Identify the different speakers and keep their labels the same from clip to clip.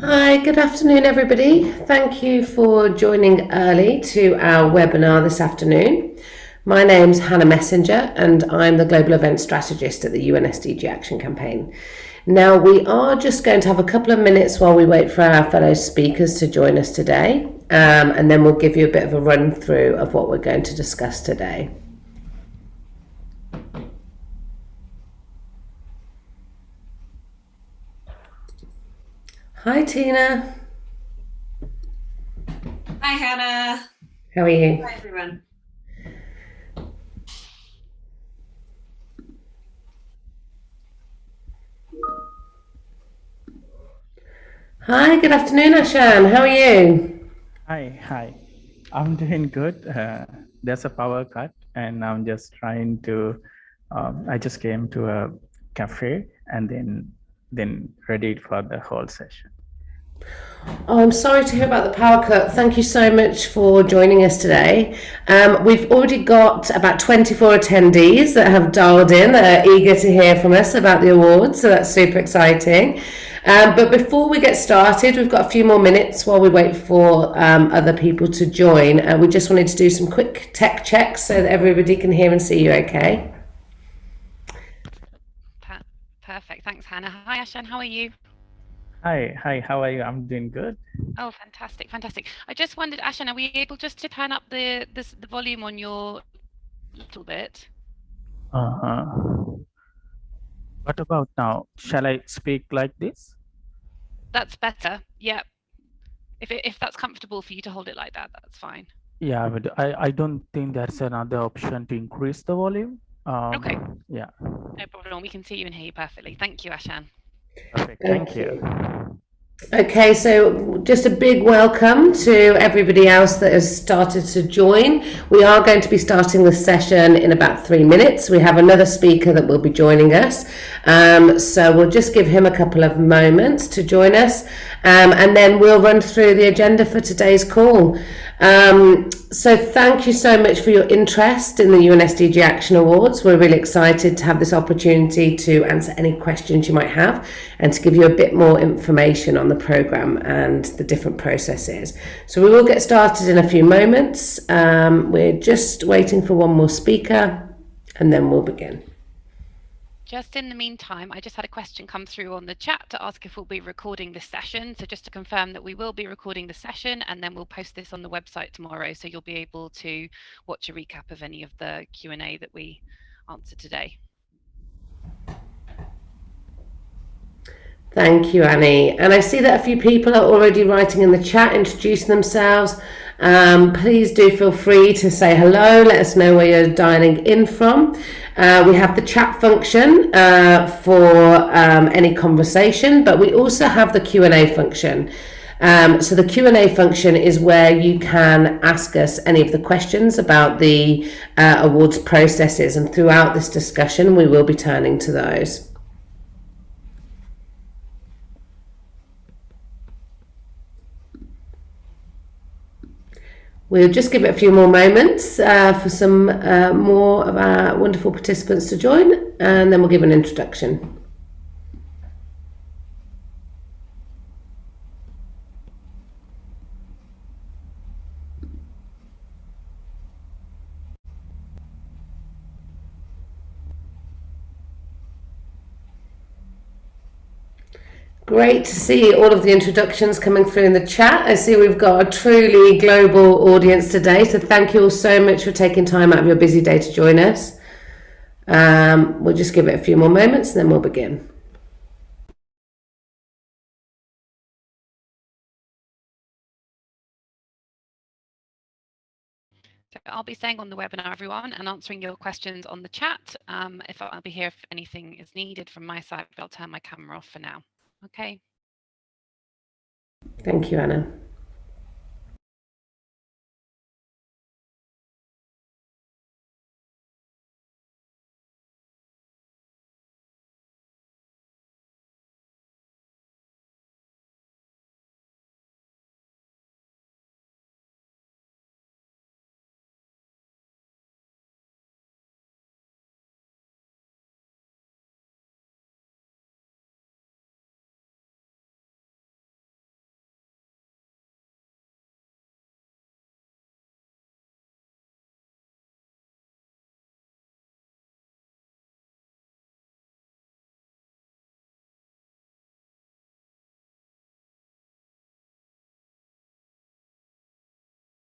Speaker 1: Hi, good afternoon, everybody. Thank you for joining early to our webinar this afternoon. My name's Hannah Messenger, and I'm the Global Event Strategist at the UN SDG Action Campaign. Now, we are just going to have a couple of minutes while we wait for our fellow speakers to join us today, and then we'll give you a bit of a run through of what we're going to discuss today. Hi, Tina.
Speaker 2: Hi, Hannah.
Speaker 1: How are you?
Speaker 2: Hi, everyone.
Speaker 1: Hi, good afternoon, Ashan. How are you?
Speaker 3: Hi. I'm doing good. There's a power cut, and I'm just trying to. I just came to a cafe and then ready for the whole session.
Speaker 1: Oh, I'm sorry to hear about the power cut. Thank you so much for joining us today. We've already got about 24 attendees that have dialed in, that are eager to hear from us about the awards, so that's super exciting. But before we get started, we've got a few more minutes while we wait for other people to join. We just wanted to do some quick tech checks so that everybody can hear and see you okay.
Speaker 4: Perfect. Thanks, Hannah. Hi, Ashan. How are you?
Speaker 3: Hi. How are you? I'm doing good.
Speaker 4: Oh, fantastic. I just wondered, Ashan, are we able just to turn up the volume on your little bit?
Speaker 3: What about now? Shall I speak like this?
Speaker 4: That's better. Yeah. If that's comfortable for you to hold it like that, that's fine.
Speaker 3: Yeah, but I don't think there's another option to increase the volume.
Speaker 4: Okay.
Speaker 3: Yeah.
Speaker 4: No problem. We can see you and hear you perfectly. Thank you, Ashan.
Speaker 3: Perfect. Thank you.
Speaker 1: Okay, so just a big welcome to everybody else that has started to join. We are going to be starting the session in about 3 minutes. We have another speaker that will be joining us. So we'll just give him a couple of moments to join us, and then we'll run through the agenda for today's call. So thank you so much for your interest in the UN SDG Action Awards. We're really excited to have this opportunity to answer any questions you might have and to give you a bit more information on the programme and the different processes. So we will get started in a few moments. We're just waiting for one more speaker and then we'll begin.
Speaker 4: Just in the meantime, I just had a question come through on the chat to ask if we'll be recording this session. So just to confirm that we will be recording the session, and then we'll post this on the website tomorrow, so you'll be able to watch a recap of any of the Q&A that we answered today.
Speaker 1: Thank you, Annie. And I see that a few people are already writing in the chat, introducing themselves. Please do feel free to say hello, let us know where you're dialing in from. We have the chat function for any conversation, but we also have the Q&A function. So the Q&A function is where you can ask us any of the questions about the awards processes, and throughout this discussion we will be turning to those. We'll just give it a few more moments for some more of our wonderful participants to join, and then we'll give an introduction. Great to see all of the introductions coming through in the chat. I see we've got a truly global audience today, so thank you all so much for taking time out of your busy day to join us. We'll just give it a few more moments and then we'll begin.
Speaker 4: So I'll be staying on the webinar, everyone, and answering your questions on the chat. If I'll be here if anything is needed from my side, but I'll turn my camera off for now. Okay.
Speaker 1: Thank you, Anna.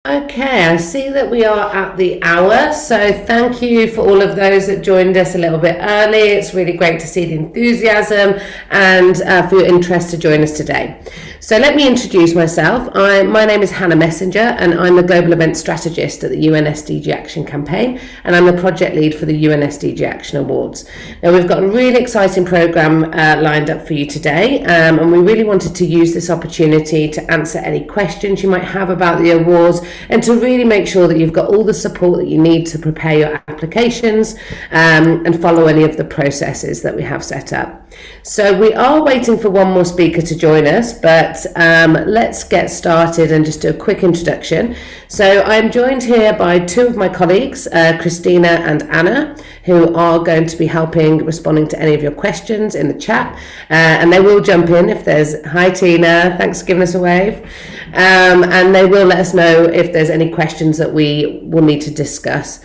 Speaker 1: Okay, I see that we are at the hour, so thank you for all of those that joined us a little bit early. It's really great to see the enthusiasm and for your interest to join us today. So let me introduce myself. My name is Hannah Messenger, and I'm the Global Event Strategist at the UN SDG Action Campaign, and I'm the project lead for the UN SDG Action Awards. Now, we've got a really exciting programme lined up for you today, and we really wanted to use this opportunity to answer any questions you might have about the awards, and to really make sure that you've got all the support that you need to prepare your applications and follow any of the processes that we have set up. So we are waiting for one more speaker to join us, but let's get started and just do a quick introduction. So I'm joined here by two of my colleagues, Christina and Anna, who are going to be responding to any of your questions in the chat, and they will jump in if there's, hi Tina, thanks for giving us a wave, and they will let us know if there's any questions that we will need to discuss.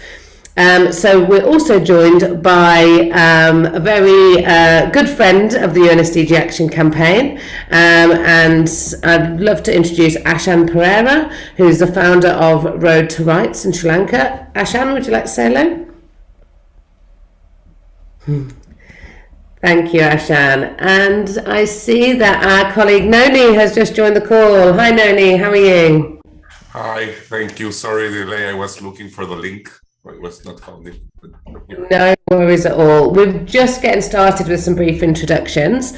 Speaker 1: So we're also joined by a very good friend of the UN SDG Action Campaign, and I'd love to introduce Ashan Pereira, who's the founder of Road to Rights in Sri Lanka. Ashan, would you like to say hello? Thank you, Ashan. And I see that our colleague Nominee has just joined the call. Hi Nominee, how are you?
Speaker 2: Hi, thank you. Sorry the delay. I was looking for the link. I was not found it.
Speaker 1: No worries at all. We're just getting started with some brief introductions.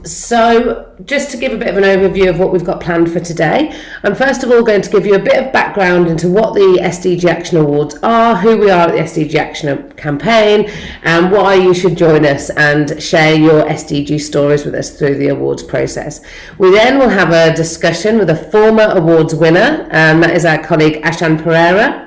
Speaker 1: So just to give a bit of an overview of what we've got planned for today, I'm first of all going to give you a bit of background into what the SDG Action Awards are, who we are at the SDG Action Campaign, and why you should join us and share your SDG stories with us through the awards process. We then will have a discussion with a former awards winner, and that is our colleague Ashan Pereira,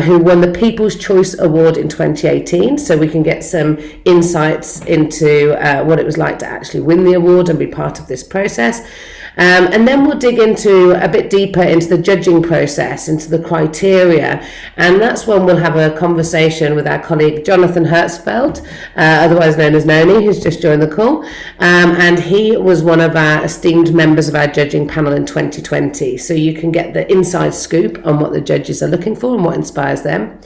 Speaker 1: who won the People's Choice Award in 2018, so we can get some insights into what it was like to actually win the award and be part of this process. And then we'll dig into a bit deeper into the judging process, into the criteria, and that's when we'll have a conversation with our colleague Jonathan Herzfeld, otherwise known as Nominee, who's just joined the call, and he was one of our esteemed members of our judging panel in 2020, so you can get the inside scoop on what the judges are looking for and what inspires them.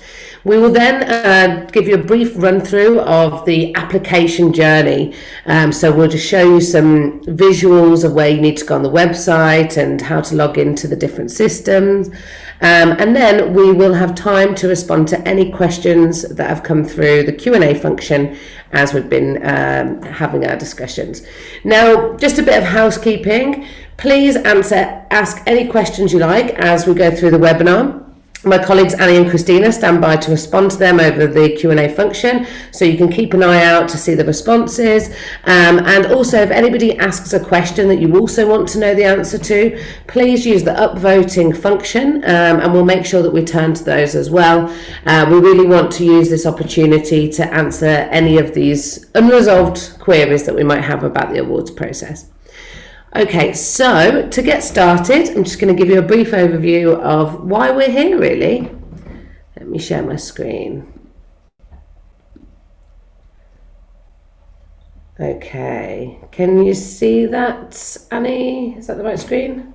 Speaker 1: We will then give you a brief run through of the application journey. So we'll just show you some visuals of where you need to go on the website and how to log into the different systems. And then we will have time to respond to any questions that have come through the Q&A function as we've been having our discussions. Now, just a bit of housekeeping. Please ask any questions you like as we go through the webinar. My colleagues Annie and Christina stand by to respond to them over the Q&A function, so you can keep an eye out to see the responses. And also, if anybody asks a question that you also want to know the answer to, please use the upvoting function, and we'll make sure that we turn to those as well. We really want to use this opportunity to answer any of these unresolved queries that we might have about the awards process. Okay, so to get started, I'm just going to give you a brief overview of why we're here, really. Let me share my screen. Okay, can you see that, Annie? Is that the right screen?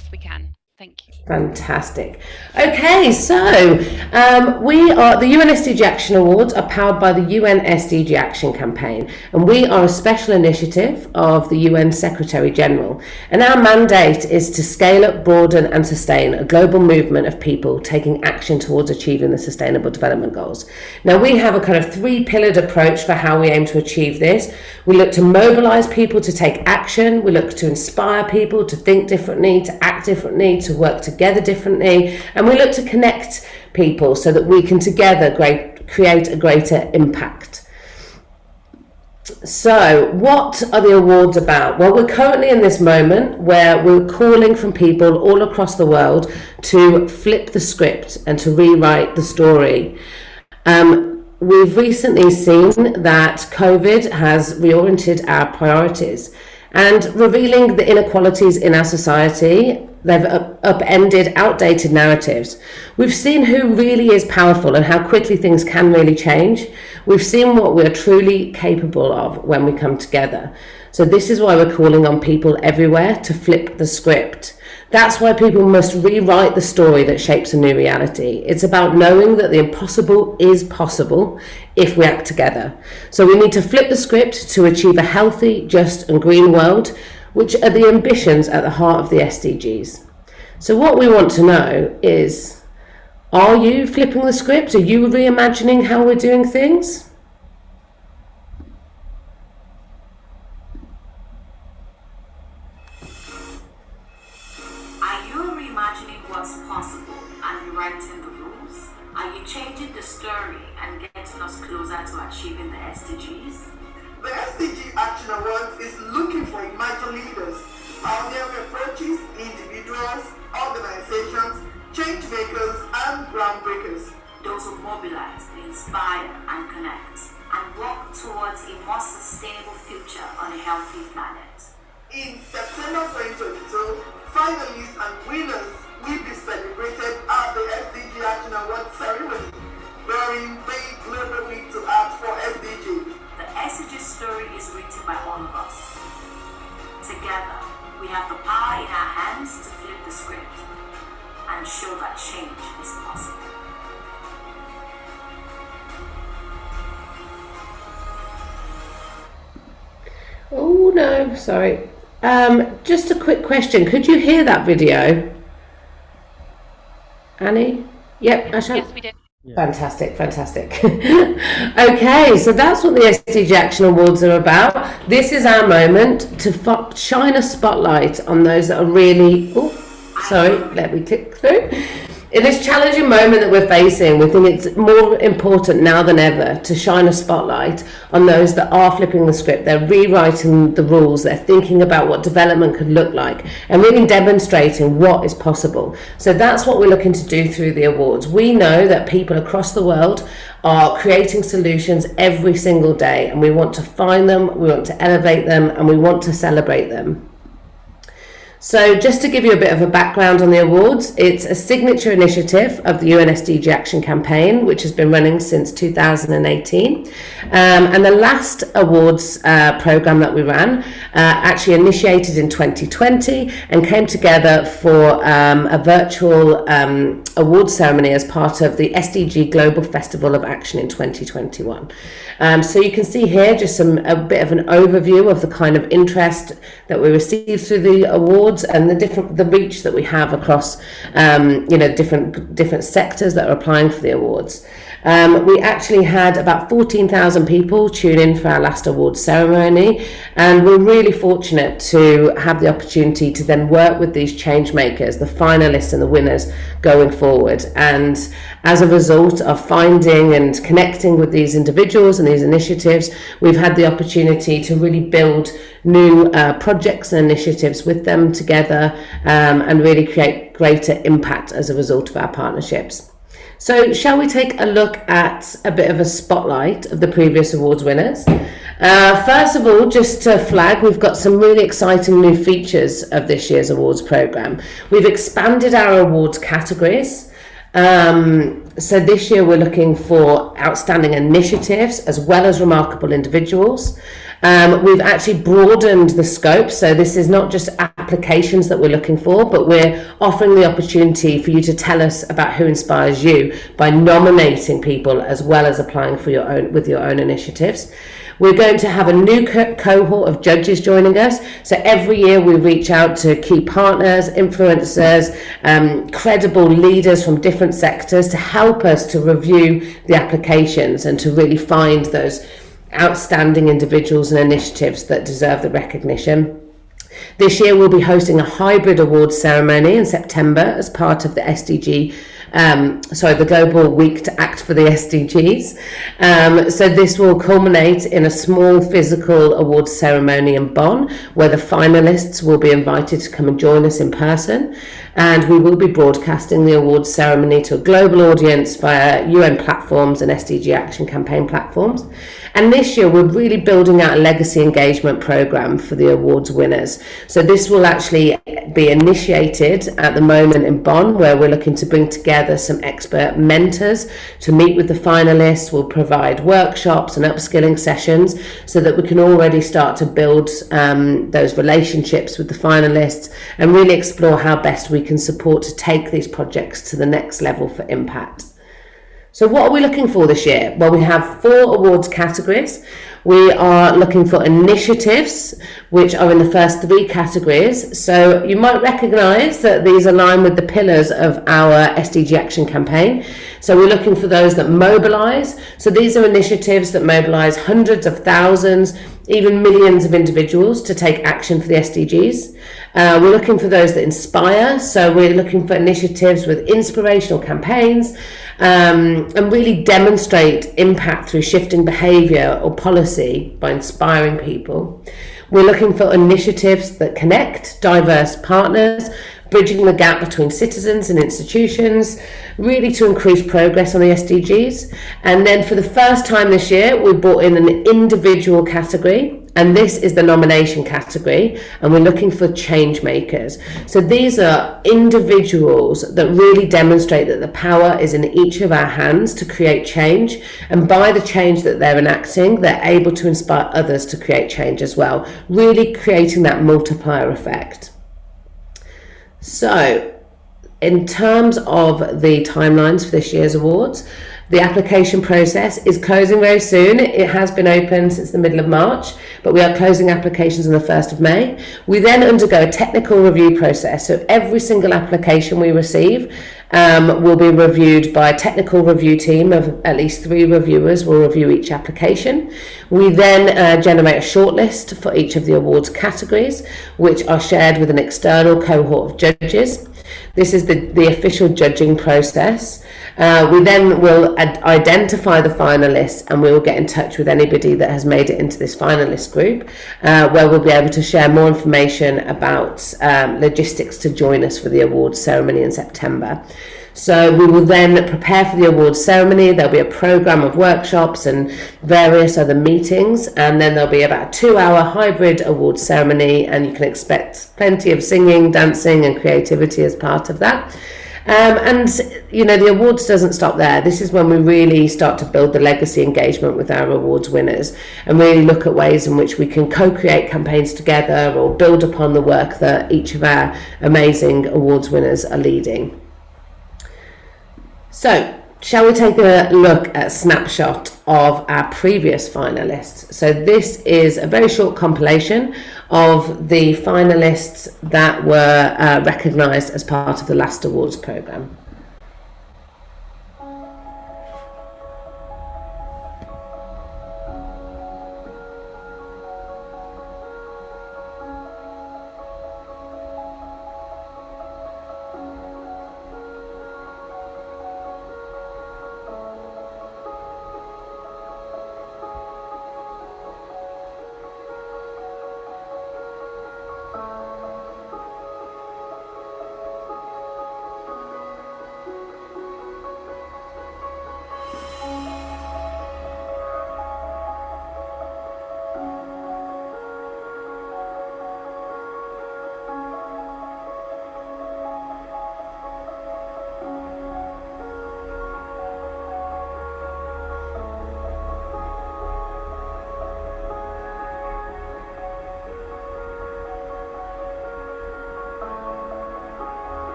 Speaker 4: Yes, we can. Thank you.
Speaker 1: Fantastic. Okay, so the UN SDG Action Awards are powered by the UN SDG Action Campaign, and we are a special initiative of the UN Secretary General. And our mandate is to scale up, broaden and sustain a global movement of people taking action towards achieving the Sustainable Development Goals. Now, we have a kind of three-pillared approach for how we aim to achieve this. We look to mobilize people to take action. We look to inspire people to think differently, to act differently, to work together differently, and we look to connect people so that we can together create a greater impact. So what are the awards about? Well, we're currently in this moment where we're calling from people all across the world to flip the script and to rewrite the story. We've recently seen that COVID has reoriented our priorities and revealing the inequalities in our society. They've upended outdated narratives. We've seen who really is powerful and how quickly things can really change. We've seen what we're truly capable of when we come together. So this is why we're calling on people everywhere to flip the script. That's why people must rewrite the story that shapes a new reality. It's about knowing that the impossible is possible if we act together. So we need to flip the script to achieve a healthy, just and green world, which are the ambitions at the heart of the SDGs. So what we want to know is, are you flipping the script? Are you reimagining how we're doing things?
Speaker 5: Are you reimagining what's possible and rewriting the rules? Are you changing the story and getting us closer to achieving the SDGs?
Speaker 6: The SDG Action Awards is looking for emerging leaders, pioneering approaches, individuals, organizations, change makers, and groundbreakers.
Speaker 5: Those who mobilize, inspire, and connect, and work towards a more sustainable future on a healthy planet.
Speaker 6: In September 2022, finalists and winners will be celebrated at the SDG Action Awards ceremony during the Global Week to Act for SDGs.
Speaker 5: The SDG story is written by all of us. Together, we have the power in our hands to flip the script and show that change is possible.
Speaker 1: Oh no, sorry. Just a quick question. Could you hear that video? Annie? Yep, Asha?
Speaker 4: Yes, we did.
Speaker 1: Fantastic, fantastic. Okay, so that's what the SDG Action Awards are about. This is our moment to shine a spotlight on those that are really, let me click through. In this challenging moment that we're facing, we think it's more important now than ever to shine a spotlight on those that are flipping the script. They're rewriting the rules, they're thinking about what development could look like, and really demonstrating what is possible. So that's what we're looking to do through the awards. We know that people across the world are creating solutions every single day, and we want to find them, we want to elevate them, and we want to celebrate them. So just to give you a bit of a background on the awards, it's a signature initiative of the UN SDG Action Campaign, which has been running since 2018. And the last awards programme that we ran actually initiated in 2020 and came together for a virtual awards ceremony as part of the SDG Global Festival of Action in 2021. So you can see here just a bit of an overview of the kind of interest that we received through the awards and the reach that we have across different sectors that are applying for the awards. We actually had about 14,000 people tune in for our last awards ceremony, and we're really fortunate to have the opportunity to then work with these change makers, the finalists and the winners going forward. And as a result of finding and connecting with these individuals and these initiatives, we've had the opportunity to really build new projects and initiatives with them together and really create greater impact as a result of our partnerships. So shall we take a look at a bit of a spotlight of the previous awards winners? First of all, just to flag, we've got some really exciting new features of this year's awards programme. We've expanded our awards categories. So this year we're looking for outstanding initiatives as well as remarkable individuals. We've actually broadened the scope, so this is not just applications that we're looking for, but we're offering the opportunity for you to tell us about who inspires you by nominating people as well as applying for your own initiatives. We're going to have a new cohort of judges joining us. So every year we reach out to key partners, influencers, credible leaders from different sectors to help us to review the applications and to really find those outstanding individuals and initiatives that deserve the recognition. This year we'll be hosting a hybrid awards ceremony in September as part of the the Global Week to Act for the SDGs. So this will culminate in a small physical awards ceremony in Bonn, where the finalists will be invited to come and join us in person. And we will be broadcasting the awards ceremony to a global audience via UN platforms and SDG Action Campaign platforms. And this year we're really building out a legacy engagement program for the awards winners. So this will actually be initiated at the moment in Bonn, where we're looking to bring together some expert mentors to meet with the finalists. We'll provide workshops and upskilling sessions so that we can already start to build those relationships with the finalists and really explore how best we can support to take these projects to the next level for impact. So what are we looking for this year? Well, we have 4 awards categories. We are looking for initiatives, which are in the first 3 categories. So you might recognise that these align with the pillars of our SDG Action Campaign. So we're looking for those that mobilise. So these are initiatives that mobilise hundreds of thousands, even millions of individuals to take action for the SDGs. We're looking for those that inspire. So we're looking for initiatives with inspirational campaigns and really demonstrate impact through shifting behaviour or policy by inspiring people. We're looking for initiatives that connect diverse partners, bridging the gap between citizens and institutions, really to increase progress on the SDGs. And then for the first time this year, we brought in an individual category, and this is the nomination category, and we're looking for change makers. So these are individuals that really demonstrate that the power is in each of our hands to create change, and by the change that they're enacting, they're able to inspire others to create change as well, really creating that multiplier effect. So, in terms of the timelines for this year's awards, the application process is closing very soon. It has been open since the middle of March, but we are closing applications on the 1st of May. We then undergo a technical review process. So every single application we receive will be reviewed by a technical review team of at least 3 reviewers will review each application. We then generate a shortlist for each of the awards categories, which are shared with an external cohort of judges. This is the official judging process. We then will identify the finalists, and we will get in touch with anybody that has made it into this finalist group, where we'll be able to share more information about logistics to join us for the awards ceremony in September. So we will then prepare for the awards ceremony. There'll be a programme of workshops and various other meetings, and then there'll be about a 2-hour hybrid awards ceremony, and you can expect plenty of singing, dancing and creativity as part of that. And you know, the awards doesn't stop there. This is when we really start to build the legacy engagement with our awards winners and really look at ways in which we can co-create campaigns together or build upon the work that each of our amazing awards winners are leading. So, shall we take a look at a snapshot of our previous finalists? So this is a very short compilation of the finalists that were recognised as part of the last awards programme.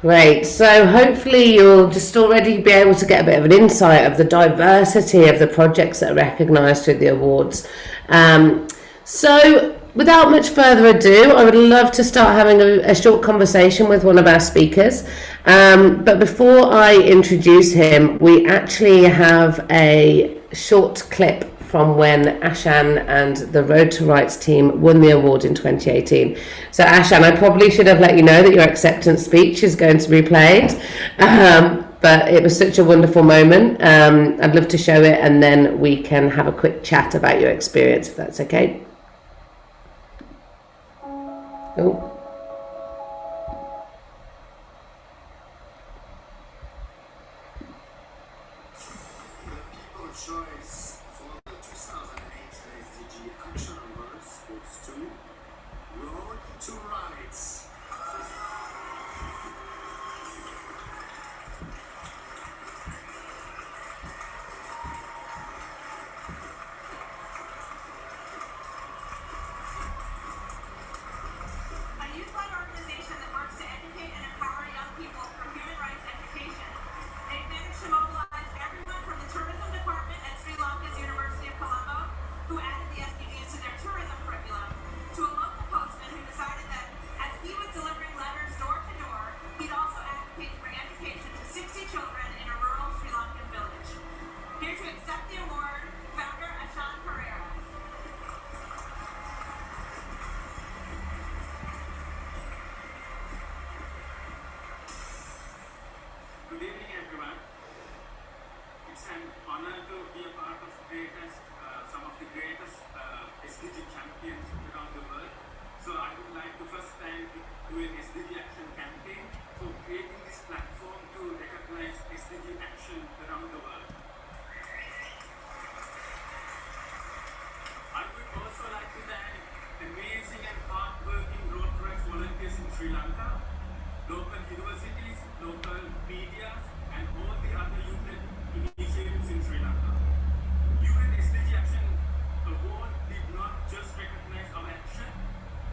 Speaker 1: Great. So hopefully you'll just already be able to get a bit of an insight of the diversity of the projects that are recognised through the awards. So, without much further ado, I would love to start having a short conversation with one of our speakers. But before I introduce him, we actually have a short clip from when Ashan and the Road to Rights team won the award in 2018. So, Ashan, I probably should have let you know that your acceptance speech is going to be played. But it was such a wonderful moment. I'd love to show it, and then we can have a quick chat about your experience, if that's okay. Oh.
Speaker 7: The people's choice for the 2008 SDG Action Awards goes to Road to Rights.
Speaker 5: A youth-led organization that works to educate and empower young people through human rights education. They've managed to mobilize everyone from the tourism department at Sri Lanka's University of Colombo, who added the SDGs to their tourism curriculum, to a local postman who decided that as he was delivering letters door to door, he'd also advocate to bring education to 60 children in a rural Sri Lankan village. Here to accept the award, founder Ashan Pereira.
Speaker 7: Good evening, everyone. It's an honor to be a part of some of the greatest SDG champions around the world. So I would like to first thank UN SDG Action Campaign for creating this platform to recognize SDG action around the world. I would also like to thank amazing and hard-working Road to Rights volunteers in Sri Lanka, local universities, local media, and all the other youth initiatives in Sri Lanka. UN SDG Action Award did not just recognize our action,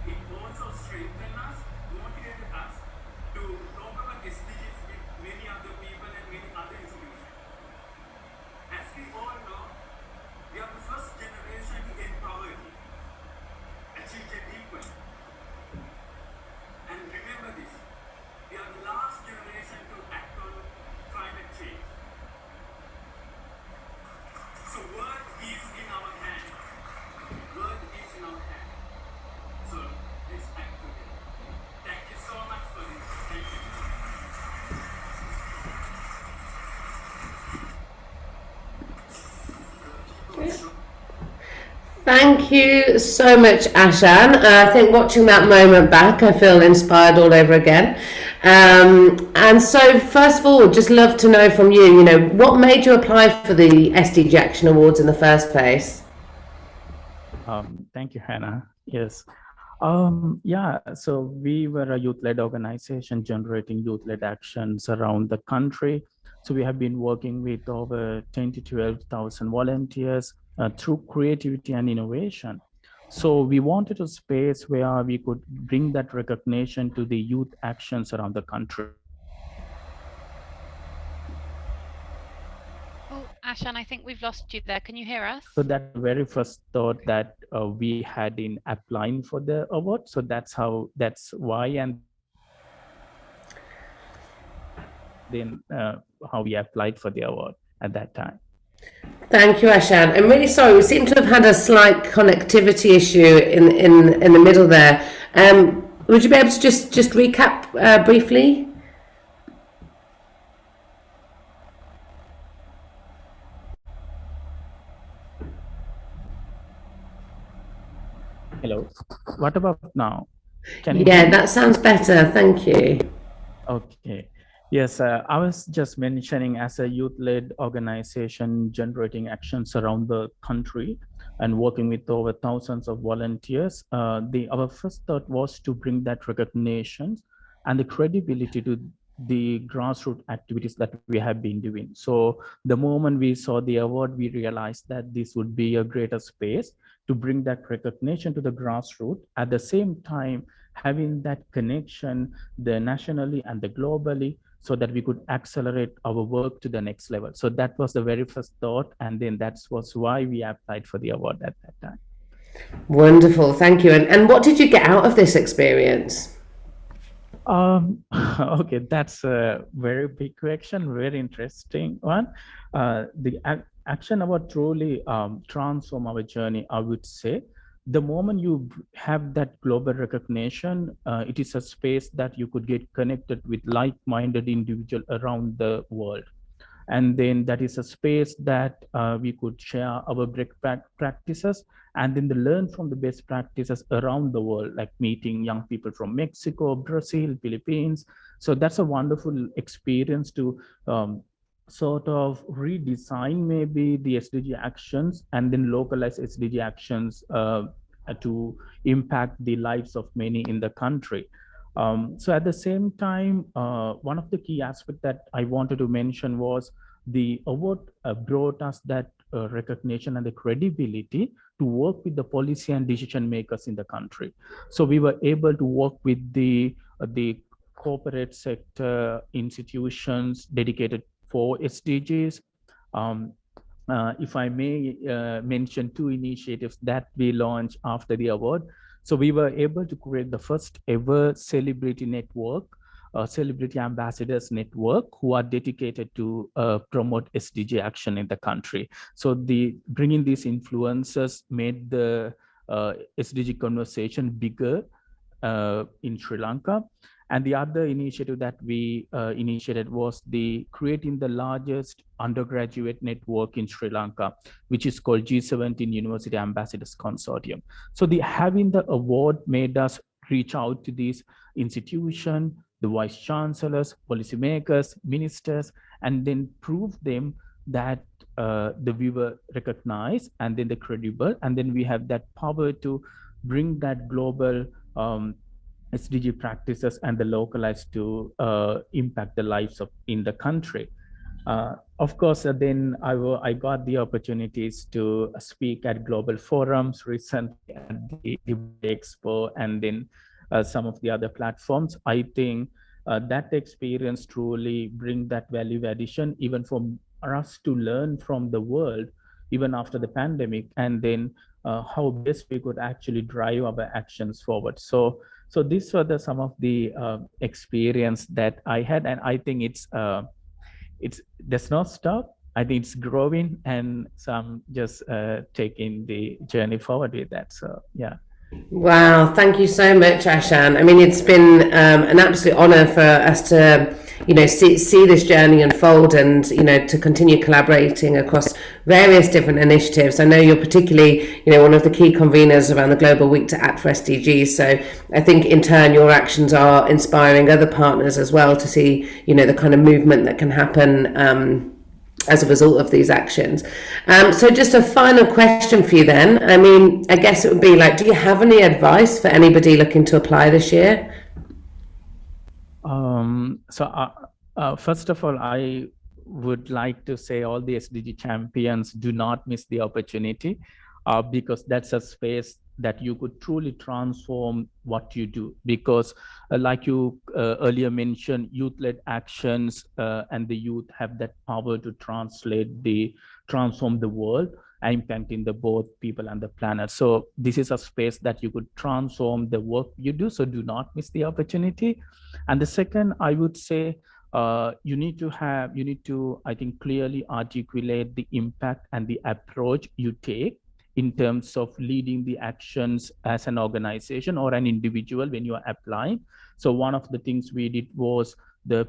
Speaker 7: it also strengthened us, motivated us to talk about SDGs with many other people and many other institutions. As we all know, we are the first generation to end poverty, achieve gender equality. And remember this, we are the last generation to act on climate change. So word is in our hand. Word is in our hand. So let's act together. Thank you so much for this. Thank you.
Speaker 1: Thank you so much, Ashan. I think watching that moment back, I feel inspired all over again. And so, first of all, just love to know from you, what made you apply for the SDG Action Awards in the first place?
Speaker 3: Thank you, Hannah. Yes. So we were a youth-led organization generating youth-led actions around the country. So we have been working with over 10 to 12,000 volunteers through creativity and innovation. So we wanted a space where we could bring that recognition to the youth actions around the country.
Speaker 4: Oh, Ashan, I think we've lost you there. Can you hear us?
Speaker 3: So that's the very first thought that we had in applying for the award. So that's why, and then how we applied for the award at that time.
Speaker 1: Thank you, Ashan. I'm really sorry. We seem to have had a slight connectivity issue in the middle there. Would you be able to just recap briefly?
Speaker 3: Hello. What about now?
Speaker 1: That sounds better. Thank you.
Speaker 3: Okay. Yes, I was just mentioning, as a youth-led organization generating actions around the country and working with over thousands of volunteers, our first thought was to bring that recognition and the credibility to the grassroots activities that we have been doing. So the moment we saw the award, we realized that this would be a greater space to bring that recognition to the grassroots, at the same time having that connection the nationally and the globally, so that we could accelerate our work to the next level. So that was the very first thought, and then that was why we applied for the award at that time.
Speaker 1: Wonderful, thank you. And what did you get out of this experience?
Speaker 3: Okay, that's a very big question, very interesting one. The action about truly transform our journey, I would say. The moment you have that global recognition, it is a space that you could get connected with like-minded individuals around the world. And then that is a space that we could share our best practices and then learn from the best practices around the world, like meeting young people from Mexico, Brazil, Philippines. So that's a wonderful experience to sort of redesign maybe the SDG actions and then localize SDG actions to impact the lives of many in the country. So at the same time, one of the key aspects that I wanted to mention was the award brought us that recognition and the credibility to work with the policy and decision makers in the country. So we were able to work with the corporate sector institutions dedicated for SDGs. If I may mention two initiatives that we launched after the award. So we were able to create the first ever celebrity network, celebrity ambassadors network, who are dedicated to promote SDG action in the country. So bringing these influencers made the SDG conversation bigger in Sri Lanka. And the other initiative that we initiated was creating the largest undergraduate network in Sri Lanka, which is called G17 University Ambassadors Consortium. So having the award made us reach out to these institutions, the vice chancellors, policymakers, ministers, and then prove them that we were recognized and then the credible, and then we have that power to bring that global SDG practices and the localized to impact the lives in the country. Of course, then I got the opportunities to speak at global forums recently at the Expo and then some of the other platforms. I think that experience truly bring that value addition, even for us to learn from the world, even after the pandemic, and then how best we could actually drive our actions forward. So these were some of the experience that I had, and I think it's does not stop. I think it's growing, and some just taking the journey forward with that. So yeah.
Speaker 1: Wow, thank you so much, Ashan. I mean, it's been an absolute honor for us to, see this journey unfold and, to continue collaborating across various different initiatives. I know you're particularly, one of the key conveners around the Global Week to Act for SDGs. So I think in turn, your actions are inspiring other partners as well to see, the kind of movement that can happen as a result of these actions. So just a final question for you then. I mean, I guess it would be like, do you have any advice for anybody looking to apply this year?
Speaker 3: First of all, I would like to say all the SDG champions, do not miss the opportunity because that's a space that you could truly transform what you do. Because like you earlier mentioned, youth-led actions and the youth have that power to transform the world, impacting both people and the planet. So this is a space that you could transform the work you do. So do not miss the opportunity. And the second, I would say, you need to, I think, clearly articulate the impact and the approach you take in terms of leading the actions as an organization or an individual when you are applying. So one of the things we did was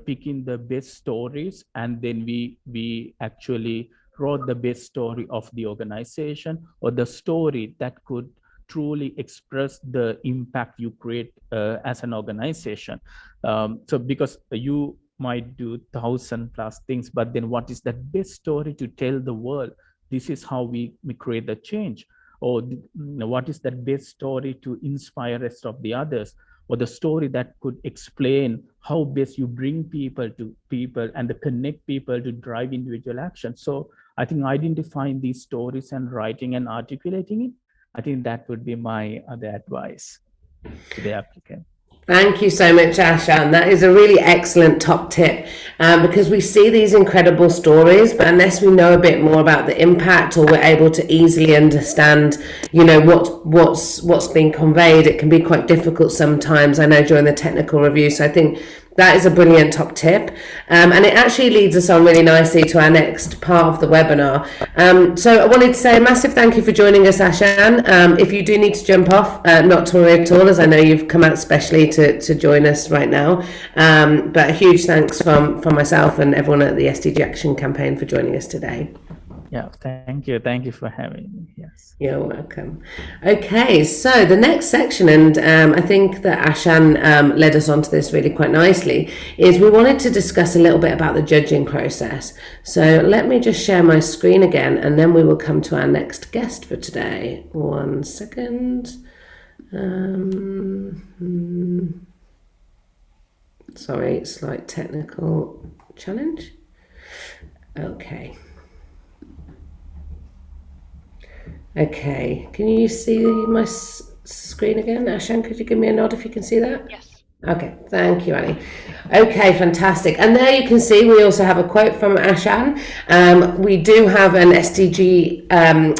Speaker 3: picking the best stories, and then we actually wrote the best story of the organization, or the story that could truly express the impact you create as an organization. So because you might do 1,000+ things, but then what is that best story to tell the world? This is how we create the change. Or what is that best story to inspire rest of the others? Or the story that could explain how best you bring people to people and connect people to drive individual action. So I think identifying these stories and writing and articulating it, I think that would be my other advice to the applicant.
Speaker 1: Thank you so much, Ashan. That is a really excellent top tip, because we see these incredible stories, but unless we know a bit more about the impact, or we're able to easily understand, you know, what's being conveyed, it can be quite difficult sometimes. I know during the technical review. So I think that is a brilliant top tip, and it actually leads us on really nicely to our next part of the webinar. So I wanted to say a massive thank you for joining us, Ashan. If you do need to jump off, not to worry at all, as I know you've come out specially to join us right now. But a huge thanks from myself and everyone at the SDG Action Campaign for joining us today.
Speaker 3: Yeah, thank you. Thank you for having me. Yes.
Speaker 1: You're welcome. Okay, so the next section, and I think that Ashan led us onto this really quite nicely, is we wanted to discuss a little bit about the judging process. So let me just share my screen again, and then we will come to our next guest for today. 1 second. Sorry, slight technical challenge. Okay. Okay, can you see my screen again? Ashan, could you give me a nod if you can see that?
Speaker 4: Yes.
Speaker 1: Okay, thank you, Annie. Okay, fantastic. And there you can see we also have a quote from Ashan. We do have an SDG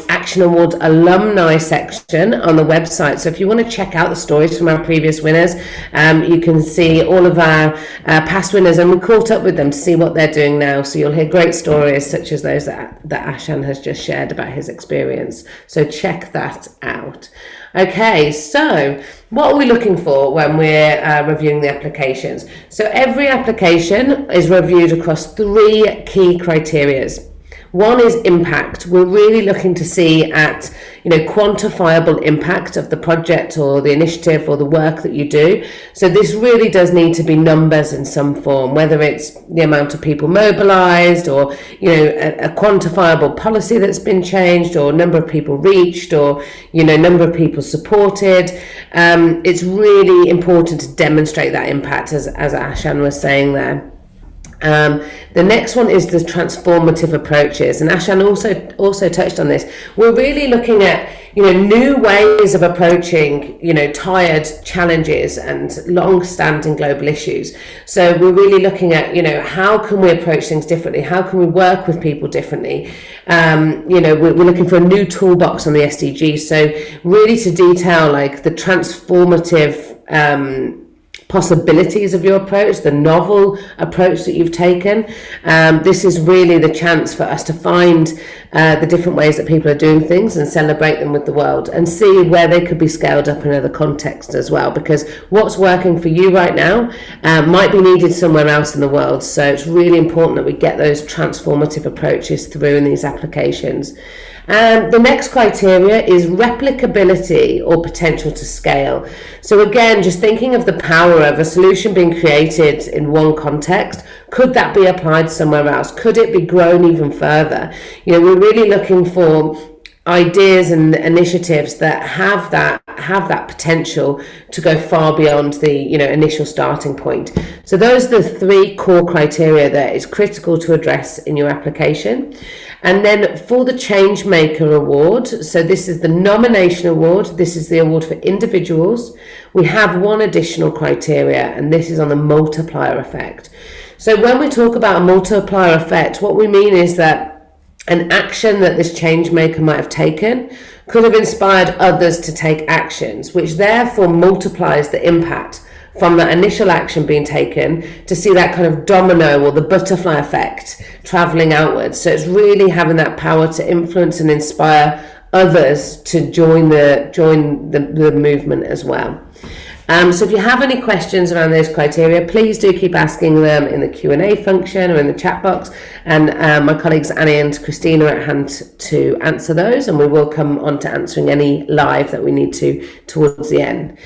Speaker 1: Action Awards alumni section on the website. So if you want to check out the stories from our previous winners, you can see all of our past winners, and we caught up with them to see what they're doing now. So you'll hear great stories such as those that Ashan has just shared about his experience. So check that out. Okay, so what are we looking for when we're reviewing the applications? So every application is reviewed across 3 key criteria. One is impact. We're really looking to see at, you know, quantifiable impact of the project or the initiative or the work that you do. So this really does need to be numbers in some form, whether it's the amount of people mobilized, or, you know, a quantifiable policy that's been changed, or number of people reached, or, you know, number of people supported. It's really important to demonstrate that impact, as Ashan was saying there. The next one is the transformative approaches, and Ashan also touched on this. We're really looking at, you know, new ways of approaching, you know, tired challenges and long-standing global issues. So we're really looking at, you know, how can we approach things differently? How can we work with people differently? You know, we're looking for a new toolbox on the SDGs. So really to detail like the transformative possibilities of your approach, the novel approach that you've taken. This is really the chance for us to find the different ways that people are doing things and celebrate them with the world, and see where they could be scaled up in other contexts as well, because what's working for you right now might be needed somewhere else in the world. So it's really important that we get those transformative approaches through in these applications. The next criteria is replicability or potential to scale. So again, just thinking of the power of a solution being created in one context, could that be applied somewhere else? Could it be grown even further? You know, we're really looking for ideas and initiatives that have that potential to go far beyond the, you know, initial starting point. So those are the 3 core criteria that is critical to address in your application. And then for the Changemaker Award, so this is the nomination award, this is the award for individuals, we have one additional criteria, and this is on the multiplier effect. So when we talk about a multiplier effect, what we mean is that an action that this change maker might have taken could have inspired others to take actions, which therefore multiplies the impact from that initial action being taken, to see that kind of domino or the butterfly effect traveling outwards. So it's really having that power to influence and inspire others to join the movement as well. So if you have any questions around those criteria, please do keep asking them in the Q&A function or in the chat box, and my colleagues Annie and Christina are at hand to answer those, and we will come on to answering any live that we need to towards the end.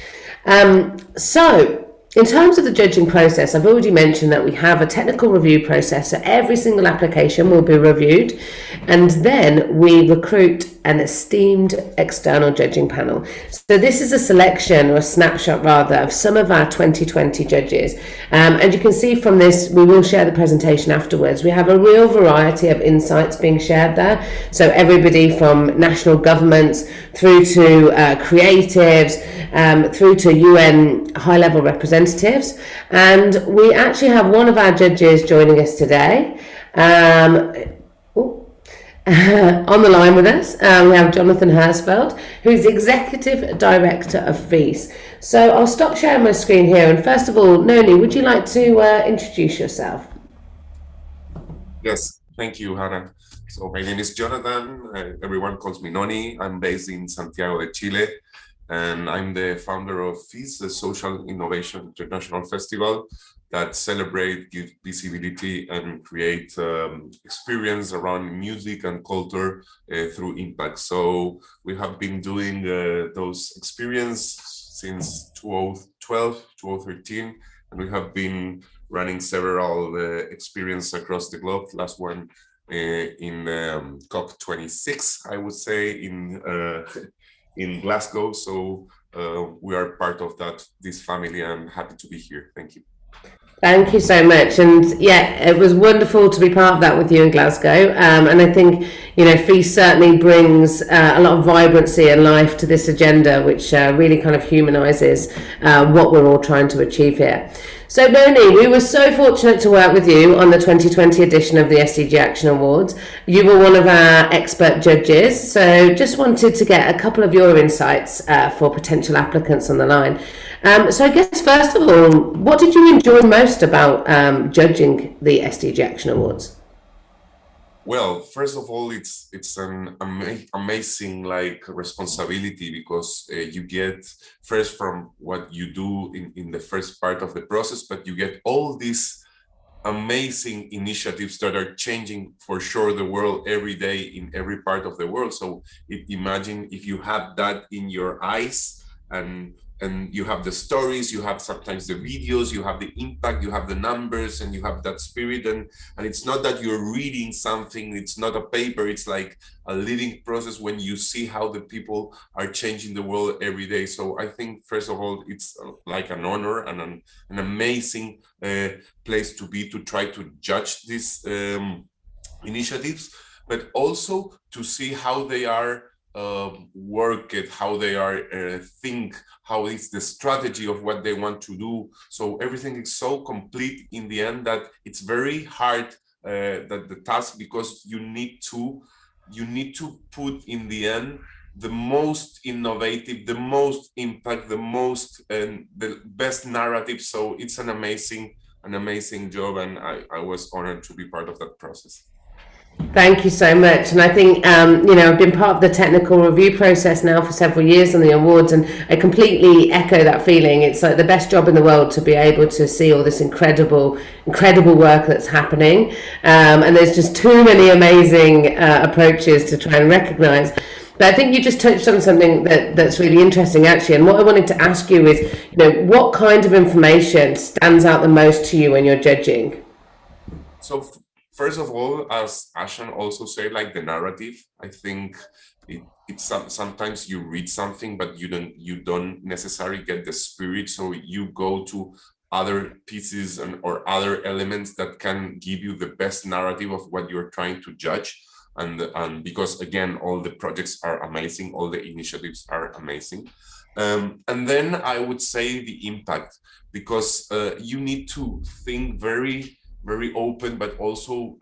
Speaker 1: So in terms of the judging process, I've already mentioned that we have a technical review process, so every single application will be reviewed, and then we recruit an esteemed external judging panel. So this is a selection, or a snapshot rather, of some of our 2020 judges. And you can see from this, we will share the presentation afterwards, we have a real variety of insights being shared there. So everybody from national governments through to creatives, through to UN high-level representatives, representatives, and we actually have one of our judges joining us today. On the line with us, we have Jonathan Herzfeld, who is the Executive Director of FEAS. So I'll stop sharing my screen here, and first of all, Noni, would you like to introduce yourself?
Speaker 2: Yes, thank you, Hannah. So my name is Jonathan. Everyone calls me Noni. I'm based in Santiago de Chile, and I'm the founder of FEAS, the Social Innovation International Festival that celebrate, give visibility, and create experience around music and culture through impact. So we have been doing those experiences since 2012, 2013, and we have been running several experiences across the globe. Last one in COP26, I would say, in Glasgow. So we are part of this family. I'm happy to be here. Thank you.
Speaker 1: Thank you so much. And yeah, it was wonderful to be part of that with you in Glasgow. And I think, FEAS certainly brings a lot of vibrancy and life to this agenda, which really kind of humanises what we're all trying to achieve here. So Noni, we were so fortunate to work with you on the 2020 edition of the SDG Action Awards. You were one of our expert judges, so just wanted to get a couple of your insights for potential applicants on the line. So I guess first of all, what did you enjoy most about judging the SDG Action Awards?
Speaker 2: Well, first of all, it's an amazing responsibility, because you get first from what you do in the first part of the process, but you get all these amazing initiatives that are changing for sure the world every day in every part of the world. So imagine if you have that in your eyes, and you have the stories, you have sometimes the videos, you have the impact, you have the numbers, and you have that spirit. And it's not that you're reading something, it's not a paper, it's like a living process when you see how the people are changing the world every day. So I think, first of all, it's like an honor and an amazing place to be, to try to judge these initiatives, but also to see how they are work it, how they are think, how is the strategy of what they want to do. So everything is so complete in the end that it's very hard that the task, because you need to put in the end the most innovative, the most impact, the most and the best narrative. So it's an amazing job, and I was honored to be part of that process.
Speaker 1: Thank you so much. And I think, I've been part of the technical review process now for several years on the awards, and I completely echo that feeling. It's like the best job in the world to be able to see all this incredible work that's happening. And there's just too many amazing approaches to try and recognize. But I think you just touched on something that's really interesting, actually. And what I wanted to ask you is, what kind of information stands out the most to you when you're judging?
Speaker 2: So first of all, as Ashan also said, the narrative, I think it's sometimes you read something, but you don't necessarily get the spirit. So you go to other pieces or other elements that can give you the best narrative of what you're trying to judge. And because again, all the projects are amazing, all the initiatives are amazing. And then I would say the impact, because you need to think very open, but also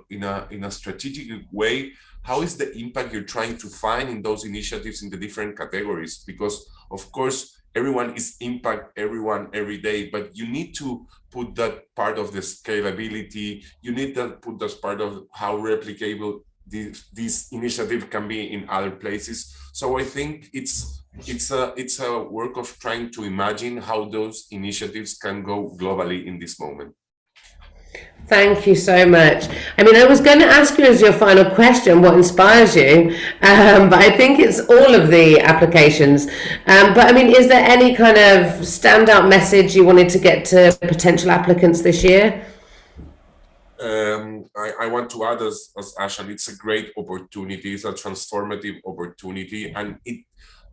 Speaker 2: in a strategic way. How is the impact you're trying to find in those initiatives in the different categories? Because of course, everyone is impact everyone every day, but you need to put that part of the scalability. You need to put that part of how replicable this initiative can be in other places. So I think it's a work of trying to imagine how those initiatives can go globally in this moment.
Speaker 1: Thank you so much. I mean, I was going to ask you as your final question, what inspires you? But I think it's all of the applications. But I mean, is there any kind of standout message you wanted to get to potential applicants this year?
Speaker 2: I want to add, as Ashan, it's a great opportunity. It's a transformative opportunity, and it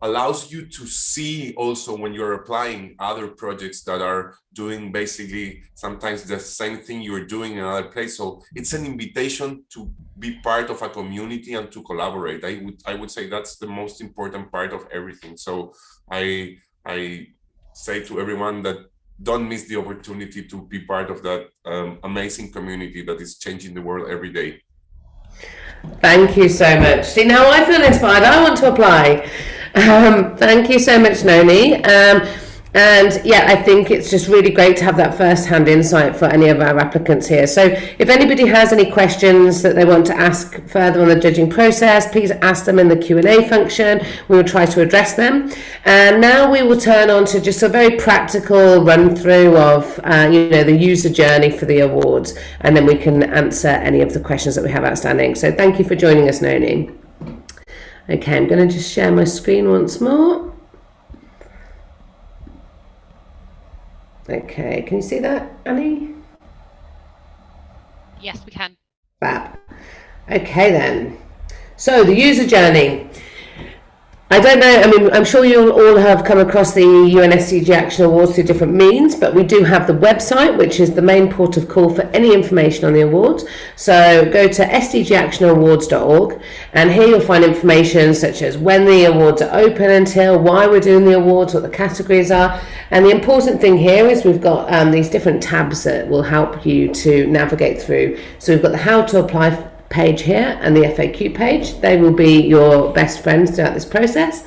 Speaker 2: allows you to see also when you're applying other projects that are doing basically sometimes the same thing you're doing in another place. So it's an invitation to be part of a community and to collaborate. I would say that's the most important part of everything. So I say to everyone that don't miss the opportunity to be part of that amazing community that is changing the world every day.
Speaker 1: Thank you so much. See, now I feel inspired. I want to apply. Thank you so much, Noni. And yeah, I think it's just really great to have that first-hand insight for any of our applicants here. So if anybody has any questions that they want to ask further on the judging process, please ask them in the Q&A function. We will try to address them. And now we will turn on to just a very practical run-through of the user journey for the awards, and then we can answer any of the questions that we have outstanding. So thank you for joining us, Noni. Okay, I'm going to just share my screen once more. Okay, can you see that, Annie?
Speaker 4: Yes, we can.
Speaker 1: Fab. Okay then. So the user journey. I don't know, I mean, I'm sure you'll all have come across the UN SDG Action Awards through different means, but we do have the website, which is the main port of call for any information on the awards. So go to sdgaction.awards.org, and here you'll find information such as when the awards are open until, why we're doing the awards, what the categories are. And the important thing here is we've got these different tabs that will help you to navigate through. So we've got the how to apply page here and the FAQ page. They will be your best friends throughout this process.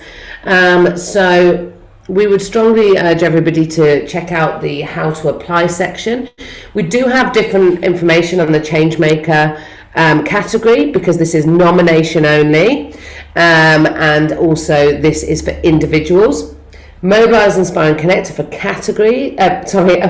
Speaker 1: So we would strongly urge everybody to check out the how to apply section. We do have different information on the Changemaker category, because this is nomination only, and also this is for individuals. Mobilise, Inspire and Connect are for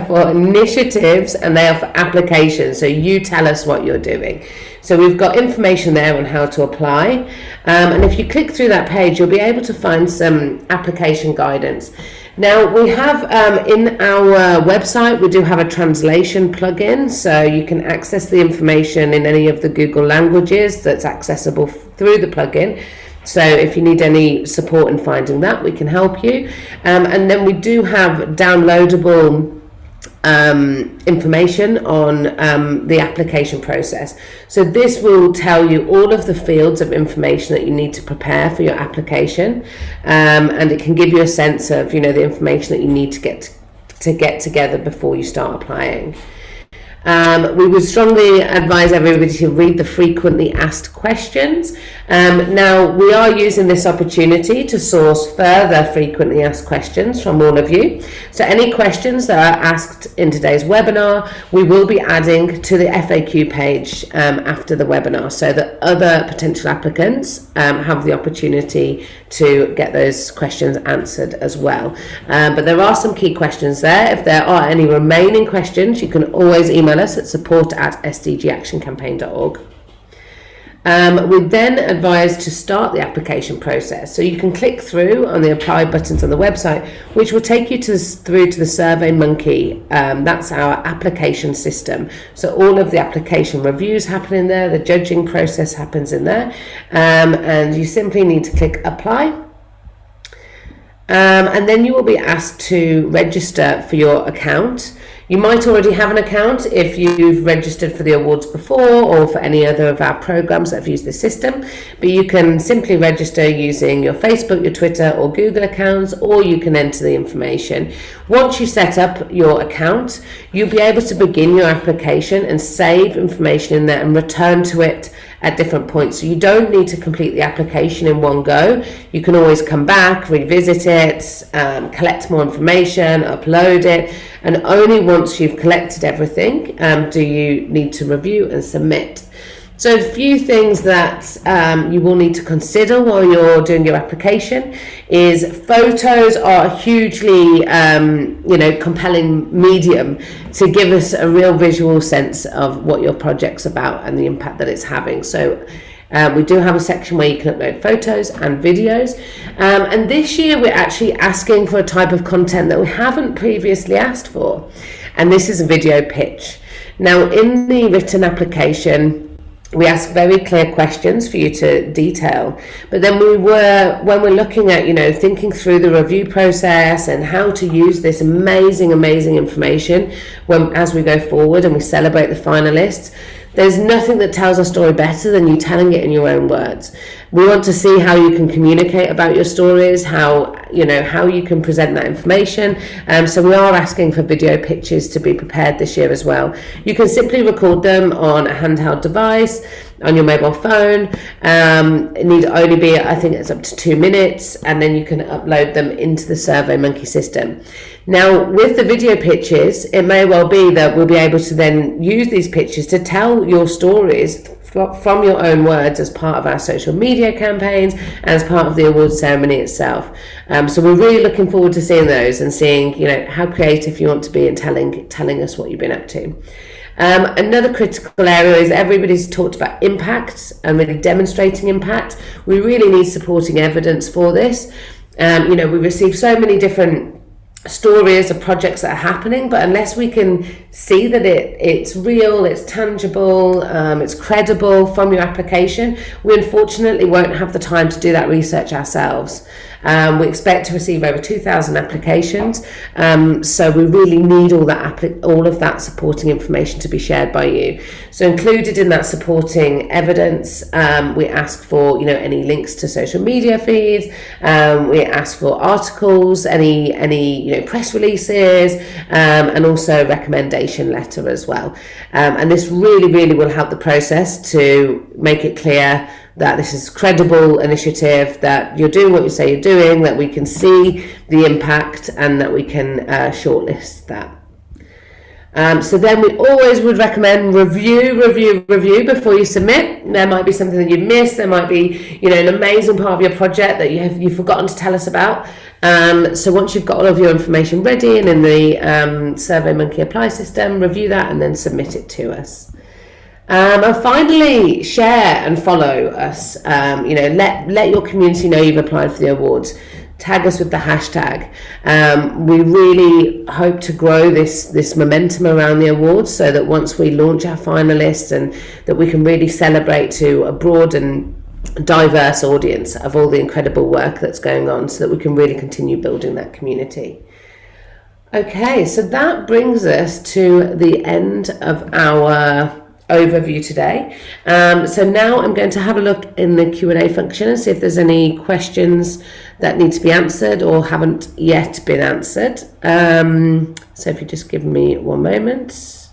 Speaker 1: for initiatives, and they are for applications. So you tell us what you're doing. So we've got information there on how to apply. And if you click through that page, you'll be able to find some application guidance. Now we have in our website, we do have a translation plugin, so you can access the information in any of the Google languages that's accessible through the plugin. So if you need any support in finding that, we can help you. And then we do have downloadable information on the application process. So this will tell you all of the fields of information that you need to prepare for your application, and it can give you a sense of the information that you need to get together before you start applying. We would strongly advise everybody to read the frequently asked questions. Now, we are using this opportunity to source further frequently asked questions from all of you. So any questions that are asked in today's webinar, we will be adding to the FAQ page after the webinar, so that other potential applicants have the opportunity to get those questions answered as well. But there are some key questions there. If there are any remaining questions, you can always email us at support@sdgactioncampaign.org. We then advise to start the application process. So you can click through on the apply buttons on the website, which will take you through to the SurveyMonkey. That's our application system. So all of the application reviews happen in there, the judging process happens in there, and you simply need to click apply. And then you will be asked to register for your account. You might already have an account if you've registered for the awards before, or for any other of our programs that have used this system, but you can simply register using your Facebook, your Twitter or Google accounts, or you can enter the information. Once you set up your account, you'll be able to begin your application and save information in there and return to it at different points. So you don't need to complete the application in one go. You can always come back, revisit it, collect more information, upload it, and only once you've collected everything do you need to review and submit. So a few things that you will need to consider while you're doing your application is photos are a hugely compelling medium to give us a real visual sense of what your project's about and the impact that it's having. So we do have a section where you can upload photos and videos, and this year we're actually asking for a type of content that we haven't previously asked for, and this is a video pitch. Now in the written application, we ask very clear questions for you to detail, but then when we're looking at thinking through the review process and how to use this amazing information as we go forward and we celebrate the finalists, There's nothing that tells a story better than you telling it in your own words. We want to see how you can communicate about your stories, how you can present that information. So we are asking for video pitches to be prepared this year as well. You can simply record them on a handheld device, on your mobile phone. It need only be, I think it's up to 2 minutes, and then you can upload them into the SurveyMonkey system. Now, with the video pitches, it may well be that we'll be able to then use these pitches to tell your stories from your own words as part of our social media campaigns and as part of the awards ceremony itself. So we're really looking forward to seeing those and seeing, how creative you want to be in telling us what you've been up to. Another critical area is everybody's talked about impact and really demonstrating impact. We really need supporting evidence for this. We receive so many different stories of projects that are happening, but unless we can see that it's real, it's tangible, it's credible from your application, we unfortunately won't have the time to do that research ourselves. We expect to receive over 2,000 applications, so we really need all of that supporting information to be shared by you. So included in that supporting evidence, we ask for any links to social media feeds, we ask for articles, any press releases, and also recommendation letter as well. And this really will help the process to make it clear that this is a credible initiative, that you're doing what you say you're doing, that we can see the impact, and that we can shortlist that. So then we always would recommend review before you submit. There might be something that you missed. There might be, an amazing part of your project that you've forgotten to tell us about. So once you've got all of your information ready and in the SurveyMonkey Apply system, review that and then submit it to us. And finally, share and follow us. Let your community know you've applied for the awards. Tag us with the hashtag. We really hope to grow this momentum around the awards so that once we launch our finalists, and that we can really celebrate to a broad and diverse audience of all the incredible work that's going on, so that we can really continue building that community. Okay, so that brings us to the end of our overview today. So now I'm going to have a look in the Q&A function and see if there's any questions that need to be answered or haven't yet been answered. So if you just give me one moment.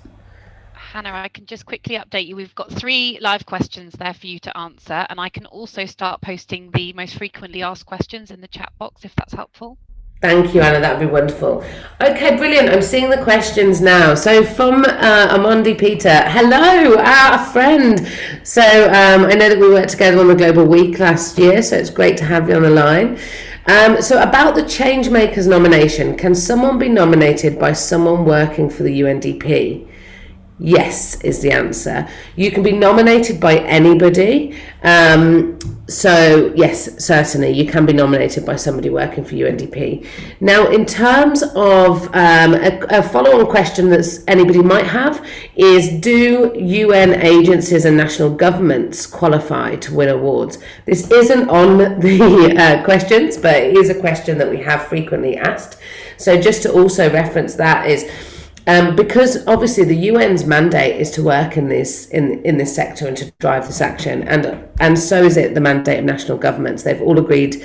Speaker 4: Hannah, I can just quickly update you. We've got 3 live questions there for you to answer, and I can also start posting the most frequently asked questions in the chat box if that's helpful.
Speaker 1: Thank you, Anna. That would be wonderful. Okay, brilliant. I'm seeing the questions now. So from Amondi Peter, hello, our friend. So I know that we worked together on the Global Week last year, so it's great to have you on the line. So about the Changemakers nomination, can someone be nominated by someone working for the UNDP? Yes is the answer. You can be nominated by anybody. So yes, certainly you can be nominated by somebody working for UNDP. Now, in terms of a follow-on question that anybody might have is, do UN agencies and national governments qualify to win awards? This isn't on the questions, but it is a question that we have frequently asked. So just to also reference that is, because obviously the UN's mandate is to work in this sector and to drive this action, and so is it the mandate of national governments. They've all agreed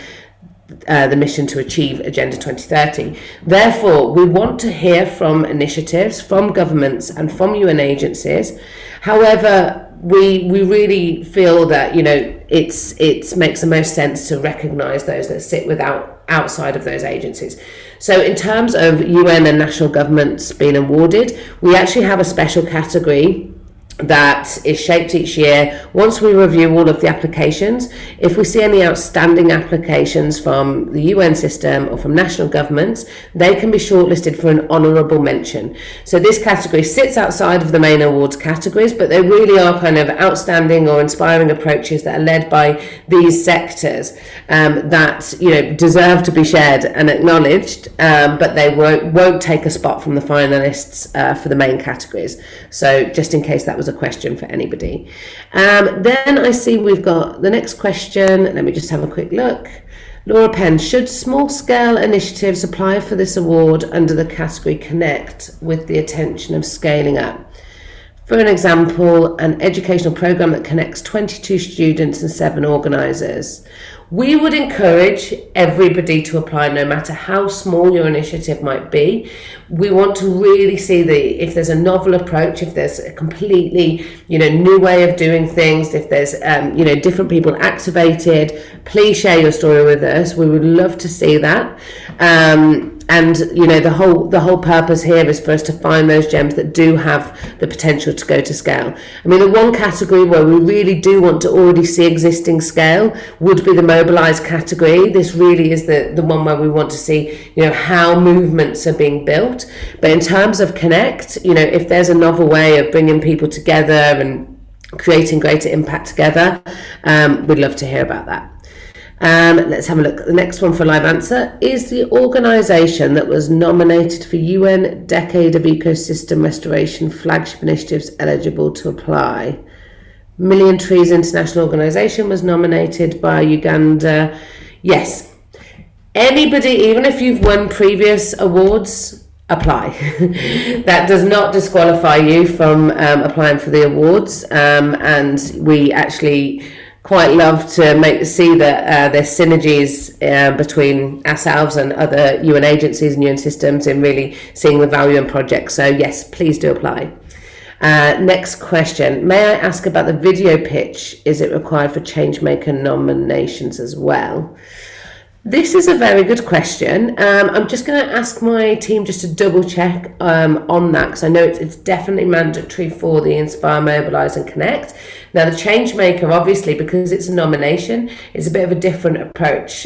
Speaker 1: the mission to achieve Agenda 2030. Therefore, we want to hear from initiatives, from governments and from UN agencies. However, we really feel that it makes the most sense to recognise those that sit outside of those agencies. So in terms of UN and national governments being awarded, we actually have a special category that is shaped each year. Once we review all of the applications, if we see any outstanding applications from the UN system or from national governments, they can be shortlisted for an honourable mention. So this category sits outside of the main awards categories, but they really are kind of outstanding or inspiring approaches that are led by these sectors that deserve to be shared and acknowledged, but they won't take a spot from the finalists for the main categories. So just in case that was a question for anybody. Then I see we've got the next question. Let me just have a quick look. Laura Penn, should small-scale initiatives apply for this award under the category Connect with the intention of scaling up? For an example, an educational program that connects 22 students and 7 organisers. We would encourage everybody to apply, no matter how small your initiative might be. We want to really see if there's a novel approach, if there's a completely, new way of doing things, if there's, different people activated, please share your story with us. We would love to see that. And the whole purpose here is for us to find those gems that do have the potential to go to scale. I mean, the one category where we really do want to already see existing scale would be the mobilise category. This really is the one where we want to see how movements are being built. But in terms of connect, if there's a novel way of bringing people together and creating greater impact together, we'd love to hear about that. Let's have a look. The next one for live answer is the organisation that was nominated for UN Decade of Ecosystem Restoration Flagship Initiatives eligible to apply. Million Trees International Organisation was nominated by Uganda. Yes, anybody, even if you've won previous awards, apply. That does not disqualify you from applying for the awards, and we actually quite love to see that there's synergies between ourselves and other UN agencies and UN systems in really seeing the value in projects. So yes, please do apply. Next question. May I ask about the video pitch? Is it required for Changemaker nominations as well? This is a very good question. I'm just going to ask my team just to double check on that, because I know it's definitely mandatory for the Inspire, Mobilise and Connect. Now the Changemaker, obviously, because it's a nomination, is a bit of a different approach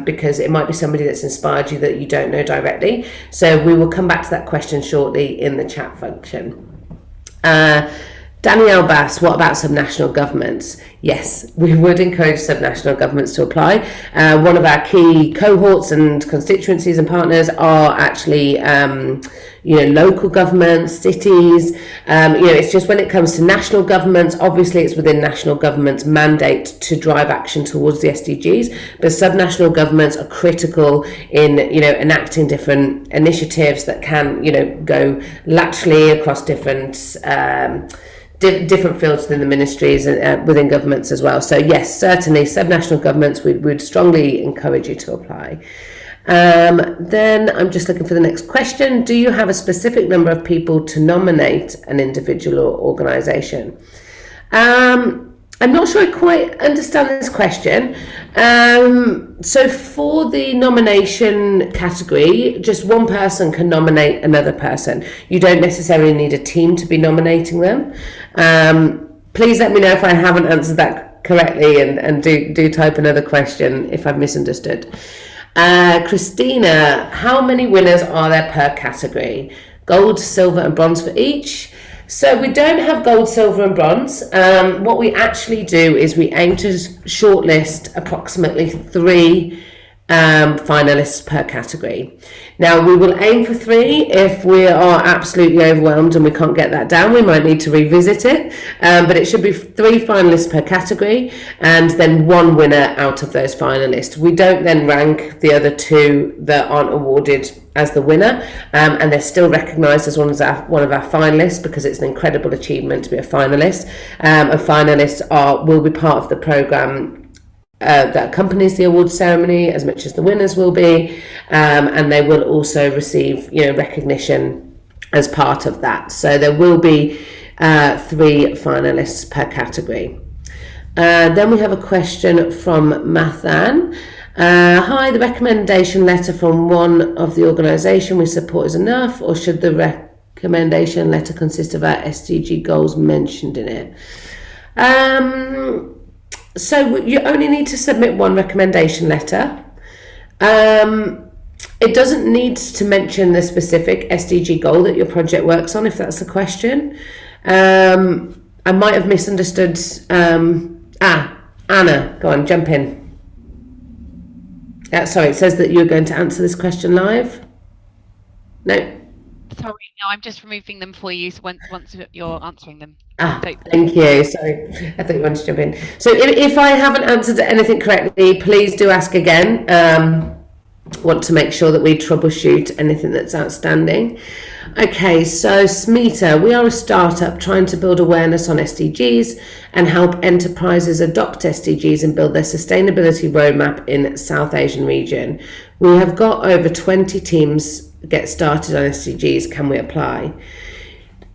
Speaker 1: because it might be somebody that's inspired you that you don't know directly. So we will come back to that question shortly in the chat function. Danielle Bass, what about subnational governments? Yes, we would encourage subnational governments to apply. One of our key cohorts and constituencies and partners are actually, local governments, cities. It's just when it comes to national governments, obviously it's within national government's mandate to drive action towards the SDGs, but subnational governments are critical in, enacting different initiatives that can, go laterally across different fields within the ministries and within governments as well. So yes, certainly subnational governments, we would strongly encourage you to apply. Then I'm just looking for the next question. Do you have a specific number of people to nominate an individual or organisation? I'm not sure I quite understand this question. So for the nomination category, just one person can nominate another person. You don't necessarily need a team to be nominating them. Please let me know if I haven't answered that correctly, and do type another question if I've misunderstood. Christina, how many winners are there per category? Gold, silver and bronze for each? So we don't have gold, silver and bronze. What we actually do is we aim to shortlist approximately 3 finalists per category. Now we will aim for 3. If we are absolutely overwhelmed and we can't get that down, we might need to revisit it, but it should be 3 finalists per category and then 1 winner out of those finalists. We don't then rank the other 2 that aren't awarded as the winner, and they're still recognised as one of our finalists, because it's an incredible achievement to be a finalist. And finalists will be part of the programme that accompanies the awards ceremony as much as the winners will be, and they will also receive recognition as part of that. So there will be 3 finalists per category. Then we have a question from Mathan. Hi, the recommendation letter from one of the organisation we support is enough, or should the recommendation letter consist of our SDG goals mentioned in it? So you only need to submit 1 recommendation letter. It doesn't need to mention the specific SDG goal that your project works on, if that's the question. I might have misunderstood. Anna, go on, jump in. Sorry, it says that you're going to answer this question live. No?
Speaker 4: Sorry, no, I'm just removing them for you once you're answering them.
Speaker 1: Thank you. Sorry, I thought you wanted to jump in. So if I haven't answered anything correctly, please do ask again. want to make sure that we troubleshoot anything that's outstanding. Okay, so Smita, we are a startup trying to build awareness on SDGs and help enterprises adopt SDGs and build their sustainability roadmap in South Asian region. We have got over 20 teams get started on SDGs. Can we apply?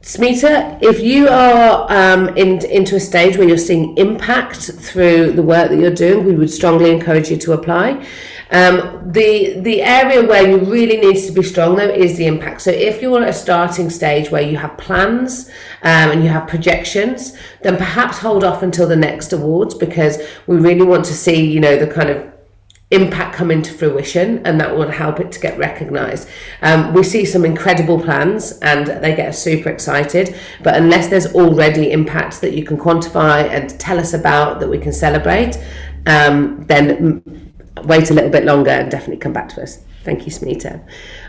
Speaker 1: Smita, if you are into a stage where you're seeing impact through the work that you're doing, we would strongly encourage you to apply. The area where you really need to be strong though is the impact. So if you're at a starting stage where you have plans and you have projections, then perhaps hold off until the next awards, because we really want to see, you know, the kind of impact come into fruition, and that will help it to get recognised. We see some incredible plans and they get us super excited, but unless there's already impacts that you can quantify and tell us about that we can celebrate, then wait a little bit longer and definitely come back to us. Thank you, Smita.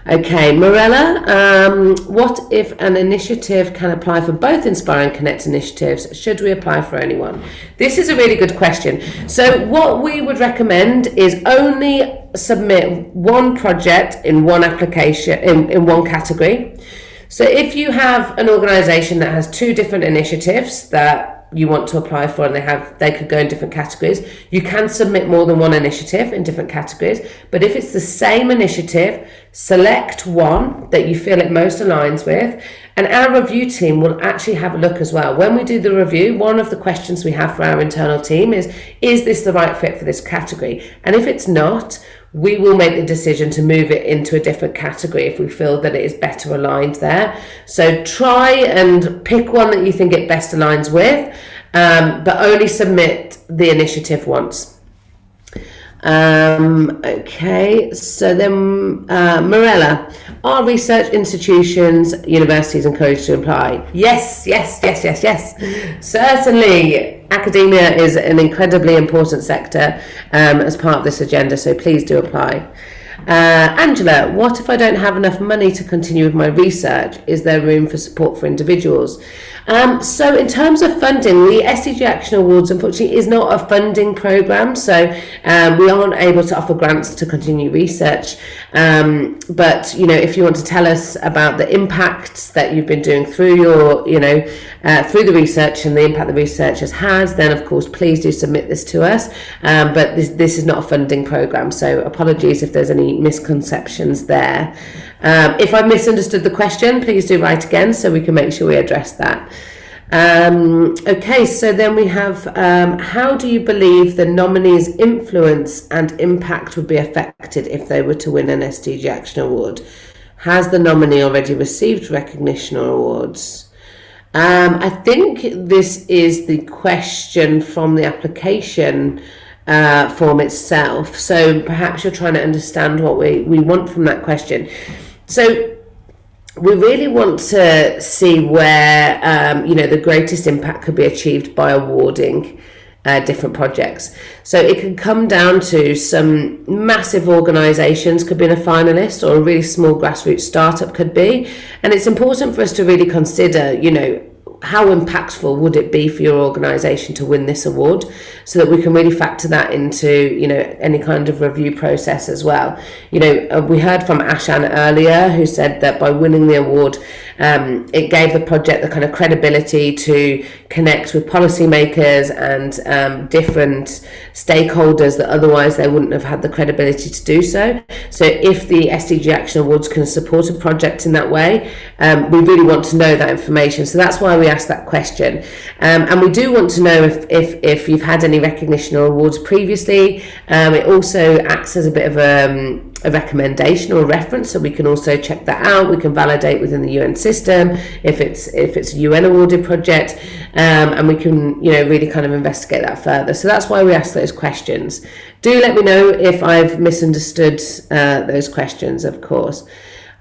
Speaker 1: Okay, Morella, what if an initiative can apply for both Inspire and Connect initiatives? Should we apply for anyone? This is a really good question. So what we would recommend is only submit one project in one application, in one category. So if you have an organisation that has two different initiatives that you want to apply for and they could go in different categories, you can submit more than one initiative in different categories. But if it's the same initiative, select one that you feel it most aligns with, and our review team will actually have a look as well. When we do the review, one of the questions we have for our internal team is this the right fit for this category? And if it's not, we will make the decision to move it into a different category if we feel that it is better aligned there. So try and pick one that you think it best aligns with, but only submit the initiative once. Okay, so then Morella, are research institutions, universities encouraged to apply? Yes. Certainly. Academia is an incredibly important sector as part of this agenda, so please do apply. Angela, what if I don't have enough money to continue with my research? Is there room for support for individuals? So in terms of funding, the SDG Action Awards unfortunately is not a funding programme, so we aren't able to offer grants to continue research. But you know, if you want to tell us about the impact that you've been doing through your, through the research and the impact the research has, then of course please do submit this to us. But this is not a funding programme, so apologies if there's any misconceptions there. If I've misunderstood the question, please do write again so we can make sure we address that. Okay, so then we have, how do you believe the nominees' influence and impact would be affected if they were to win an SDG Action Award? Has the nominee already received recognition or awards? I think this is the question from the application form itself. So perhaps you're trying to understand what we want from that question. So we really want to see where the greatest impact could be achieved by awarding different projects. So it can come down to some massive organisations could be in a finalist, or a really small grassroots startup could be. And it's important for us to really consider, how impactful would it be for your organisation to win this award, so that we can really factor that into any kind of review process as well. We heard from Ashan earlier, who said that by winning the award, it gave the project the kind of credibility to connect with policymakers and different stakeholders that otherwise they wouldn't have had the credibility to do so. So if the SDG Action Awards can support a project in that way, we really want to know that information. So that's why we ask that question. And we do want to know if you've had any recognition or awards previously. It also acts as a bit of a recommendation or a reference, so we can also check that out. We can validate within the UN system if it's a UN awarded project, and we can really kind of investigate that further. So that's why we ask those questions. Do let me know if I've misunderstood those questions, of course.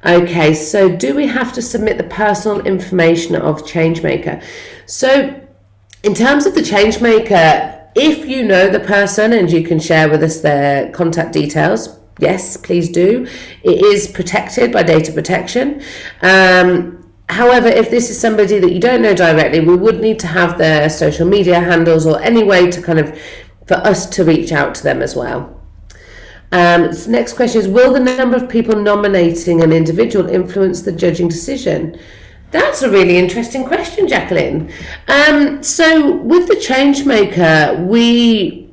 Speaker 1: Okay, so do we have to submit the personal information of changemaker? So in terms of the changemaker, if you know the person and you can share with us their contact details, yes, please do. It is protected by data protection. However, if this is somebody that you don't know directly, we would need to have their social media handles or any way to for us to reach out to them as well. Next question is, will the number of people nominating an individual influence the judging decision? That's a really interesting question, Jacqueline. So with the Changemaker, we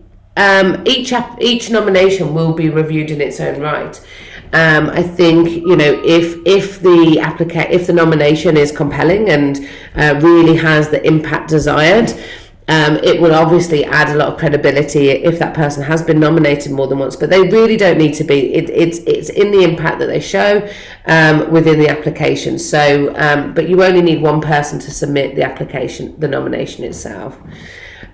Speaker 1: each nomination will be reviewed in its own right. I think, you know, if the nomination is compelling and really has the impact desired, it will obviously add a lot of credibility if that person has been nominated more than once, but they really don't need to be. It's in the impact that they show within the application. So, but you only need one person to submit the application, the nomination itself.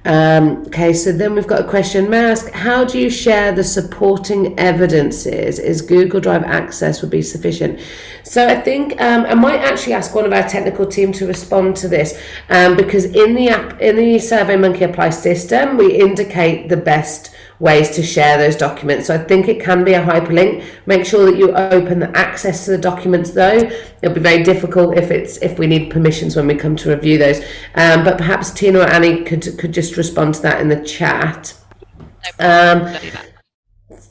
Speaker 1: Okay, so then we've got a question. May I ask, how do you share the supporting evidences? Is Google Drive access would be sufficient? So I think I might actually ask one of our technical team to respond to this, because in the SurveyMonkey Apply system, we indicate the best ways to share those documents. So I think it can be a hyperlink. Make sure that you open the access to the documents though. It'll be very difficult if we need permissions when we come to review those. But perhaps Tina or Annie could just respond to that in the chat.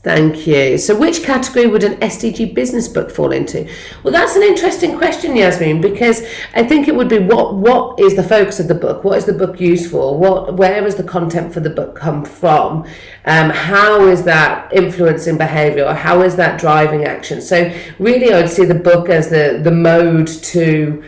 Speaker 1: Thank you. So which category would an SDG business book fall into? Well, that's an interesting question, Yasmin, because I think it would be what is the focus of the book? What is the book used for? Where is the content for the book come from? How is that influencing behaviour, or how is that driving action? So really I would see the book as the mode to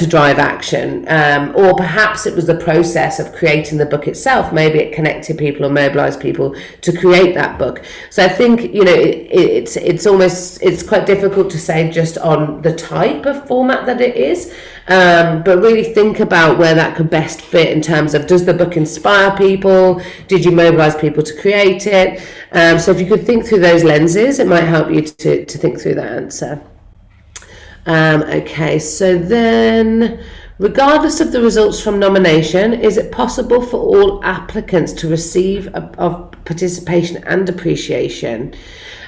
Speaker 1: drive action, or perhaps it was the process of creating the book itself. Maybe it connected people or mobilized people to create that book. So I think, you know, it's quite difficult to say just on the type of format that it is, but really think about where that could best fit in terms of, does the book inspire people? Did you mobilize people to create it? So if you could think through those lenses, it might help you to think through that answer. Okay, so then, regardless of the results from nomination, is it possible for all applicants to receive of participation and appreciation?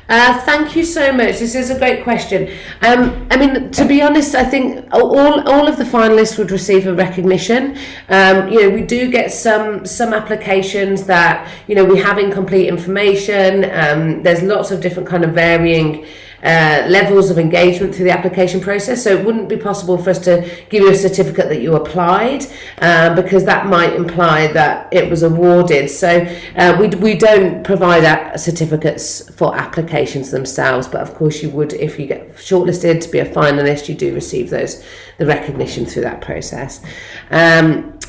Speaker 1: Thank you so much. This is a great question. I mean, to be honest, I think all of the finalists would receive a recognition. You know, we do get some applications that, you know, we have incomplete information. There's lots of different kind of varying levels of engagement through the application process, so it wouldn't be possible for us to give you a certificate that you applied, because that might imply that it was awarded. So we don't provide certificates for applications themselves, but of course you would, if you get shortlisted to be a finalist, you do receive the recognition through that process.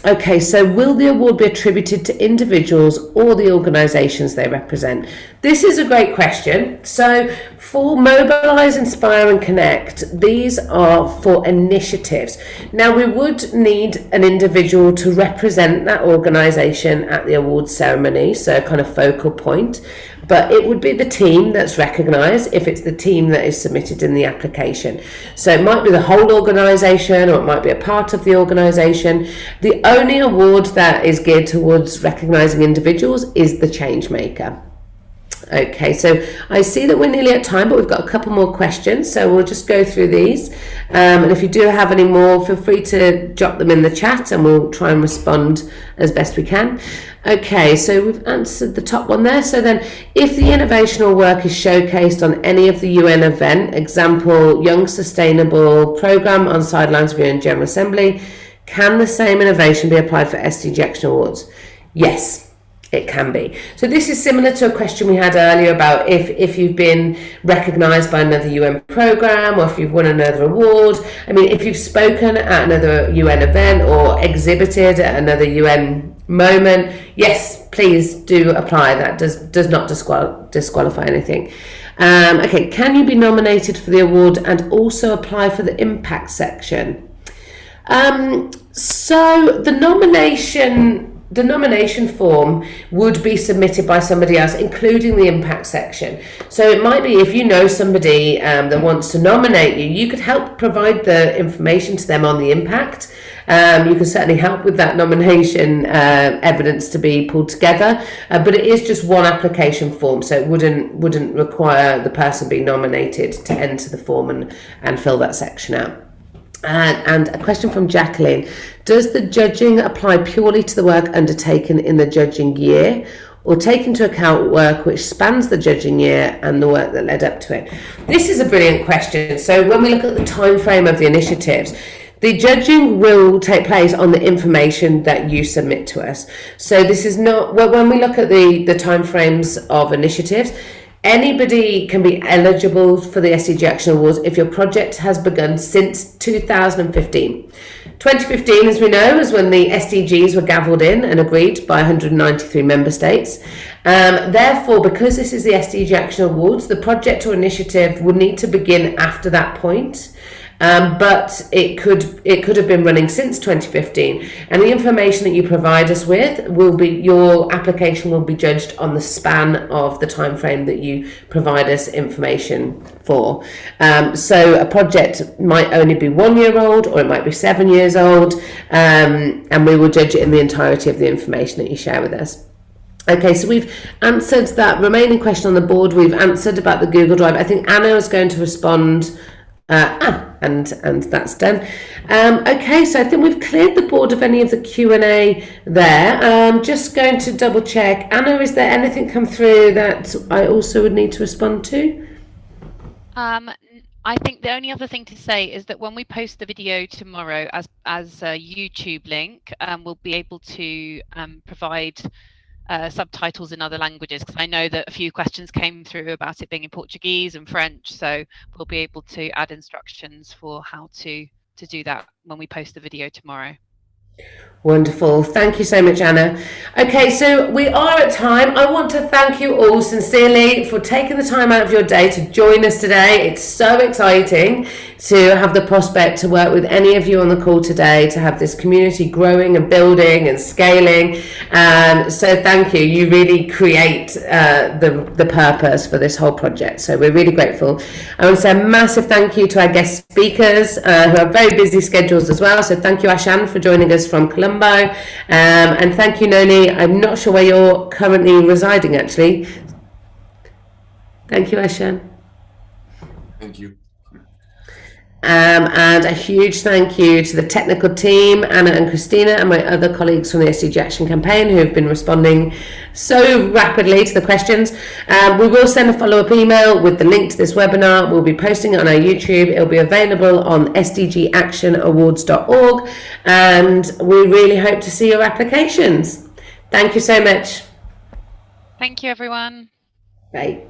Speaker 1: Okay, so will the award be attributed to individuals or the organisations they represent? This is a great question. So for Mobilise, Inspire and Connect, these are for initiatives. Now we would need an individual to represent that organisation at the awards ceremony, so a kind of focal point. But it would be the team that's recognised if it's the team that is submitted in the application. So it might be the whole organisation, or it might be a part of the organisation. The only award that is geared towards recognising individuals is the Changemaker. Okay, so I see that we're nearly at time, but we've got a couple more questions, so we'll just go through these. And if you do have any more, feel free to drop them in the chat and we'll try and respond as best we can. Okay, so we've answered the top one there. So then, if the innovation or work is showcased on any of the UN event, example, Young Sustainable Programme on Sidelines of UN General Assembly, can the same innovation be applied for SDG Action Awards? Yes. It can be. So this is similar to a question we had earlier about if you've been recognised by another UN programme, or if you've won another award. I mean, if you've spoken at another UN event or exhibited at another UN moment, yes, please do apply. That does not disqualify anything. Okay, can you be nominated for the award and also apply for the impact section? So the nomination form would be submitted by somebody else, including the impact section. So it might be, if you know somebody that wants to nominate you, you could help provide the information to them on the impact. You can certainly help with that nomination evidence to be pulled together, but it is just one application form, so it wouldn't require the person being nominated to enter the form and fill that section out. And a question from Jacqueline. Does the judging apply purely to the work undertaken in the judging year, or take into account work which spans the judging year and the work that led up to it? This is a brilliant question. So when we look at the time frame of the initiatives, the judging will take place on the information that you submit to us. So this is not, when we look at the timeframes of initiatives, anybody can be eligible for the SDG Action Awards if your project has begun since 2015. 2015, as we know, is when the SDGs were gavelled in and agreed by 193 member states. Therefore, because this is the SDG Action Awards, the project or initiative would need to begin after that point. But it could have been running since 2015, and the information that you provide us with will be, your application will be judged on the span of the time frame that you provide us information for. So a project might only be 1 year old, or it might be 7 years old, and we will judge it in the entirety of the information that you share with us. Okay, so we've answered that remaining question on the board. We've answered about the Google Drive. I think Anna is going to respond. And that's done. Okay, so I think we've cleared the board of any of the Q&A there. Just going to double check. Anna, is there anything come through that I also would need to respond to?
Speaker 4: I think the only other thing to say is that when we post the video tomorrow as a YouTube link, we'll be able to provide subtitles in other languages, because I know that a few questions came through about it being in Portuguese and French, so we'll be able to add instructions for how to do that when we post the video tomorrow.
Speaker 1: Wonderful. Thank you so much, Anna. Okay, so we are at time. I want to thank you all sincerely for taking the time out of your day to join us today. It's so exciting to have the prospect to work with any of you on the call today, to have this community growing and building and scaling. So thank you. You really create the purpose for this whole project. So we're really grateful. I want to say a massive thank you to our guest speakers who have very busy schedules as well. So thank you, Ashan, for joining us from Colombo. And thank you, Noni. I'm not sure where you're currently residing, actually. Thank you, Ashan.
Speaker 2: Thank you.
Speaker 1: And a huge thank you to the technical team, Anna and Christina, and my other colleagues from the SDG Action Campaign who have been responding so rapidly to the questions. We will send a follow-up email with the link to this webinar. We'll be posting it on our YouTube. It'll be available on sdgactionawards.org, and we really hope to see your applications. Thank you so much.
Speaker 4: Thank you, everyone.
Speaker 1: Bye.